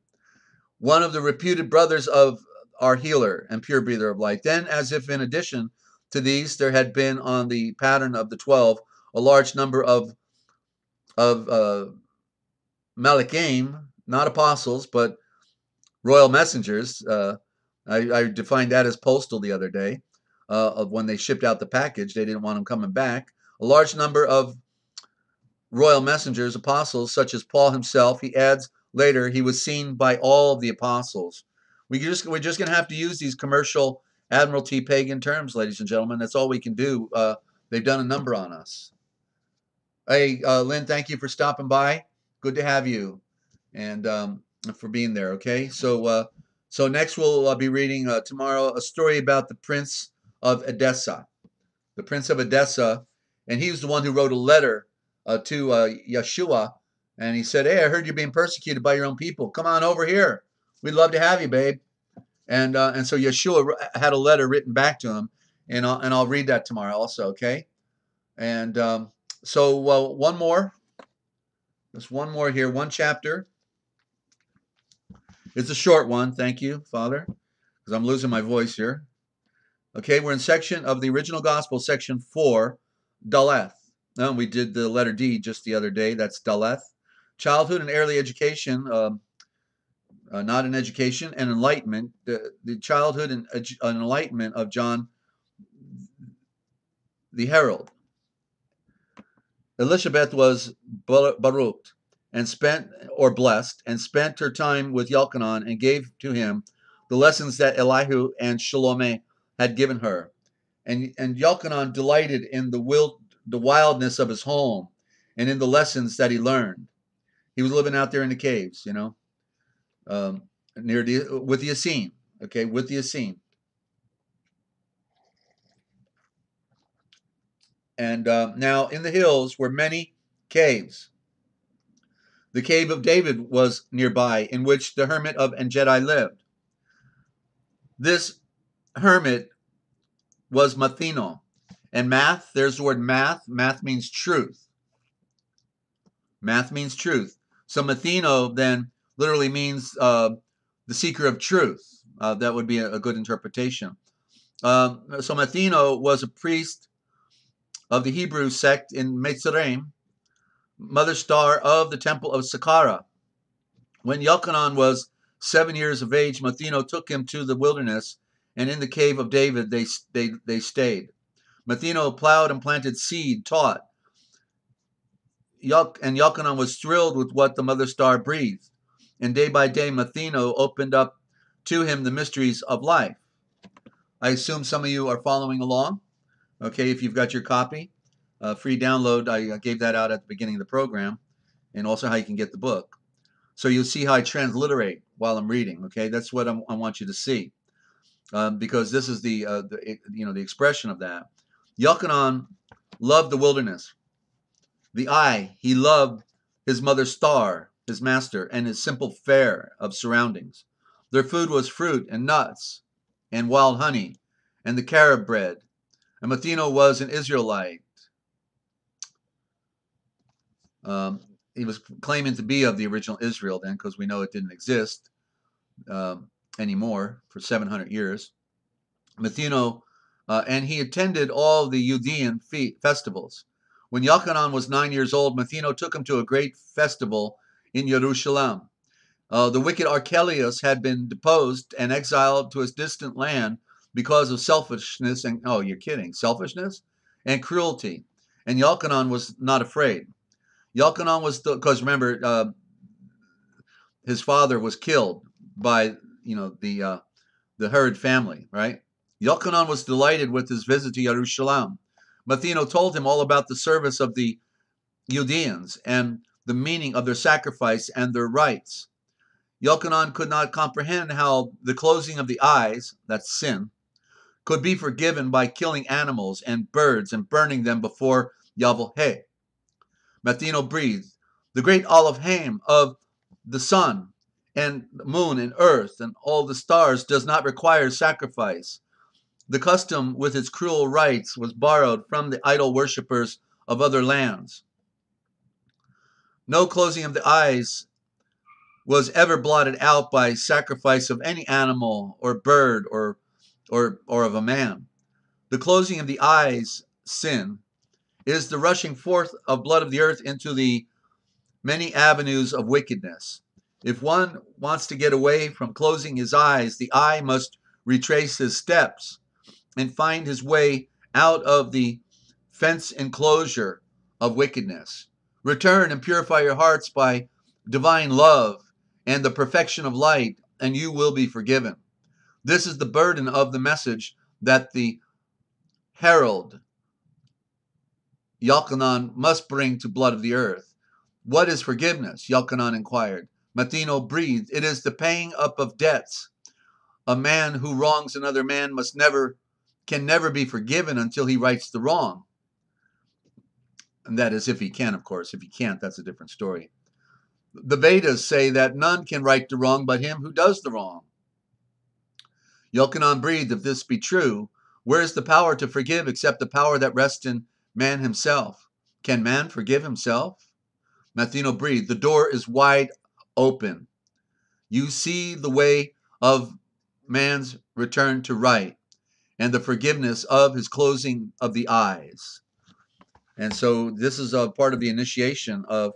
one of the reputed brothers of our healer and pure breather of light. Then, as if in addition to these, there had been on the pattern of the 12 a large number of Malachim, not apostles, but royal messengers. I defined that as postal the other day. Of when they shipped out the package, they didn't want them coming back. A large number of royal messengers, apostles, such as Paul himself. He adds later, he was seen by all of the apostles. We're just going to have to use these commercial admiralty pagan terms, ladies and gentlemen. That's all we can do. They've done a number on us. Hey, Lynn, thank you for stopping by. Good to have you, and for being there. Okay, so next we'll be reading tomorrow a story about the Prince of Edessa. The Prince of Edessa, and he was the one who wrote a letter to Yeshua, and he said, "Hey, I heard you're being persecuted by your own people. Come on over here. We'd love to have you, babe." And so Yeshua had a letter written back to him, and I'll read that tomorrow also. Okay, and so one more. There's one more here. One chapter. It's a short one. Thank you, Father, because I'm losing my voice here. Okay, we're in section of the original gospel, section 4, Daleth. Now, we did the letter D just the other day. That's Daleth. Childhood and early education, not an education, and enlightenment. The childhood and enlightenment of John the Herald. Elizabeth was baruched and blessed, and spent her time with Elchanan and gave to him the lessons that Elihu and Shalome had given her. And Elchanan delighted in the wildness of his home and in the lessons that he learned. He was living out there in the caves, with the Essene. Okay, with the Essene. And now in the hills were many caves. The cave of David was nearby, in which the hermit of En-Gedi lived. This hermit was Mathino. And math, there's the word math. Math means truth. Math means truth. So Mathino then literally means the seeker of truth. That would be a good interpretation. So Mathino was a priest of the Hebrew sect in Mitzrayim, mother star of the temple of Saqqara. When Elchanan was 7 years of age, Mathino took him to the wilderness, and in the cave of David they stayed. Mathino plowed and planted seed, taught, and Elchanan was thrilled with what the mother star breathed. And day by day, Mathino opened up to him the mysteries of life. I assume some of you are following along. Okay, if you've got your copy, free download, I gave that out at the beginning of the program, and also how you can get the book. So you'll see how I transliterate while I'm reading. Okay, that's what I want you to see, because this is the expression of that. Yochanan loved the wilderness. The eye, he loved his mother's star, his master, and his simple fare of surroundings. Their food was fruit and nuts and wild honey and the carob bread. And Matheno was an Israelite. He was claiming to be of the original Israel then, because we know it didn't exist anymore for 700 years. Matheno, and he attended all the Judean festivals. When Yochanan was 9 years old, Matheno took him to a great festival in Jerusalem. The wicked Archelaus had been deposed and exiled to his distant land because of selfishness and, oh, you're kidding, selfishness and cruelty. And Yochanan was not afraid. Yochanan was, because remember, his father was killed by, the Herod family, right? Yochanan was delighted with his visit to Jerusalem. Matheno told him all about the service of the Judeans and the meaning of their sacrifice and their rites. Yochanan could not comprehend how the closing of the eyes, that's sin, could be forgiven by killing animals and birds and burning them before Yahweh. Matheno breathed, the great Elohim of the sun and moon and earth and all the stars does not require sacrifice. The custom with its cruel rites was borrowed from the idol worshippers of other lands. No closing of the eyes was ever blotted out by sacrifice of any animal or bird or of a man. The closing of the eyes, sin, is the rushing forth of blood of the earth into the many avenues of wickedness. If one wants to get away from closing his eyes, the eye must retrace his steps and find his way out of the fence enclosure of wickedness. Return and purify your hearts by divine love and the perfection of light, and you will be forgiven. This is the burden of the message that the herald Yochanan must bring to blood of the earth. What is forgiveness? Yochanan inquired. Matheno breathed. It is the paying up of debts. A man who wrongs another man can never be forgiven until he rights the wrong. And that is if he can, of course. If he can't, that's a different story. The Vedas say that none can right the wrong but him who does the wrong. Yochanan breathed, if this be true, where is the power to forgive except the power that rests in man himself? Can man forgive himself? Matheno breathed, the door is wide open. You see the way of man's return to right and the forgiveness of his closing of the eyes. And so this is a part of the initiation of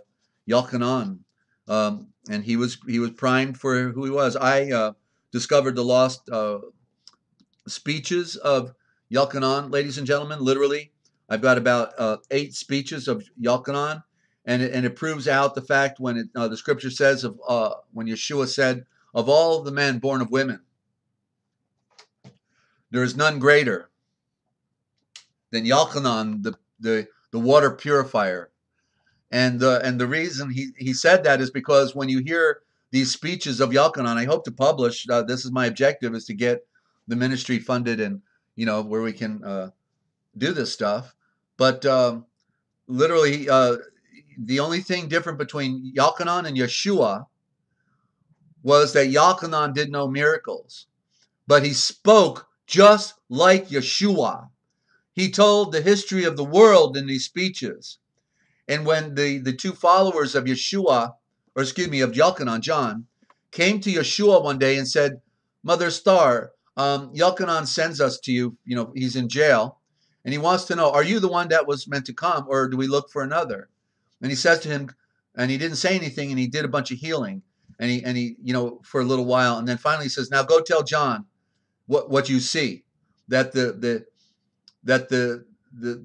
Yochanan. And he was primed for who he was. I discovered the lost speeches of Yochanan, ladies and gentlemen. Literally, I've got about 8 speeches of Yochanan, and it proves out the fact when the scripture says of when Yeshua said, "Of all the men born of women, there is none greater than Yochanan, the water purifier." And the reason he said that is because when you hear these speeches of Yochanan, I hope to publish. This is my objective, is to get the ministry funded and where we can do this stuff. But literally, the only thing different between Yochanan and Yeshua was that Yochanan did no miracles, but he spoke just like Yeshua. He told the history of the world in these speeches. And when the 2 followers of Yeshua, or excuse me, of Yochanan, John, came to Yeshua one day and said, Mother Star, Yochanan sends us to you. He's in jail, and he wants to know, are you the one that was meant to come, or do we look for another? And he says to him, and he didn't say anything, and he did a bunch of healing, and he for a little while, and then finally he says, now go tell John what you see, that the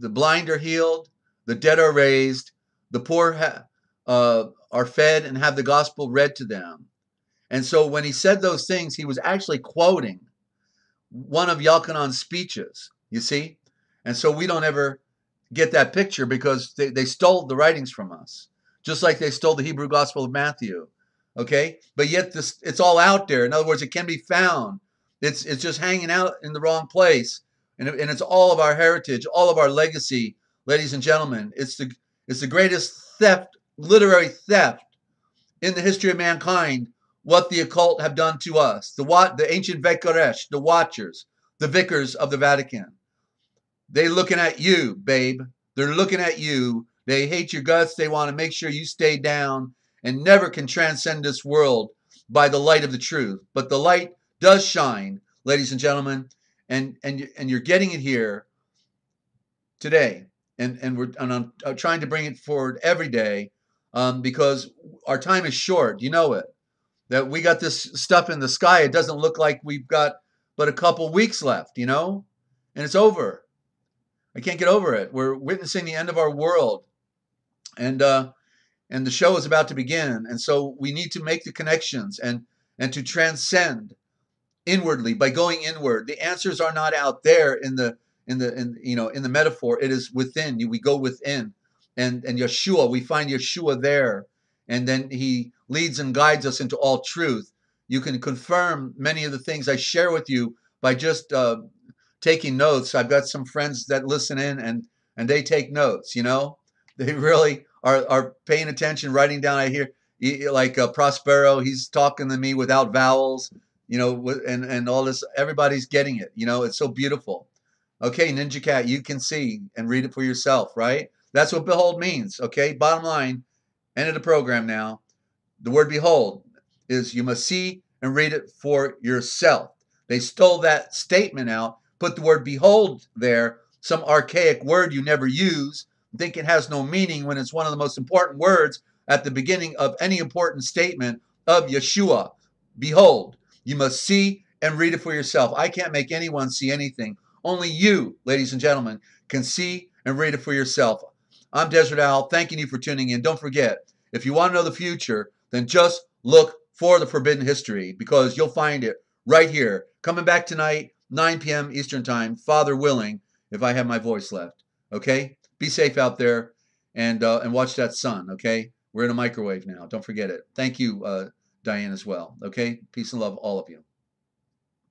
blind are healed, the dead are raised, the poor are fed and have the gospel read to them, And so when he said those things, he was actually quoting one of Yalkanon's speeches, you see? And so we don't ever get that picture because they stole the writings from us, just like they stole the Hebrew Gospel of Matthew, okay? But yet it's all out there. In other words, it can be found. It's just hanging out in the wrong place. And it's all of our heritage, all of our legacy, ladies and gentlemen. It's the greatest theft, literary theft in the history of mankind, what the occult have done to us. The ancient Vekaresh, the watchers, the vicars of the Vatican. They looking at you, babe. They're looking at you. They hate your guts. They want to make sure you stay down and never can transcend this world by the light of the truth. But the light does shine, ladies and gentlemen, and you're getting it here today. And I'm trying to bring it forward every day because our time is short. You know it. That we got this stuff in the sky. It doesn't look like we've got but a couple weeks left, you know, and it's over. I can't get over it. We're witnessing the end of our world, and the show is about to begin. And so we need to make the connections and to transcend inwardly by going inward. The answers are not out there in the metaphor. It is within. We go within, and Yeshua. We find Yeshua there, and then he leads and guides us into all truth. You can confirm many of the things I share with you by just taking notes. I've got some friends that listen in and they take notes, you know. They really are paying attention, writing down. I hear like Prospero, he's talking to me without vowels, you know, and all this. Everybody's getting it, you know. It's so beautiful. Okay, Ninja Cat, you can see and read it for yourself, right? That's what behold means, okay? Bottom line, end of the program now. The word behold is you must see and read it for yourself. They stole that statement out, put the word behold there, some archaic word you never use, think it has no meaning when it's one of the most important words at the beginning of any important statement of Yeshua. Behold, you must see and read it for yourself. I can't make anyone see anything. Only you, ladies and gentlemen, can see and read it for yourself. I'm Desert Owl, thanking you for tuning in. Don't forget, if you want to know the future, then just look for the Forbidden History because you'll find it right here. Coming back tonight, 9 p.m. Eastern Time, Father willing, if I have my voice left. Okay? Be safe out there and watch that sun. Okay? We're in a microwave now. Don't forget it. Thank you, Diane, as well. Okay? Peace and love, all of you.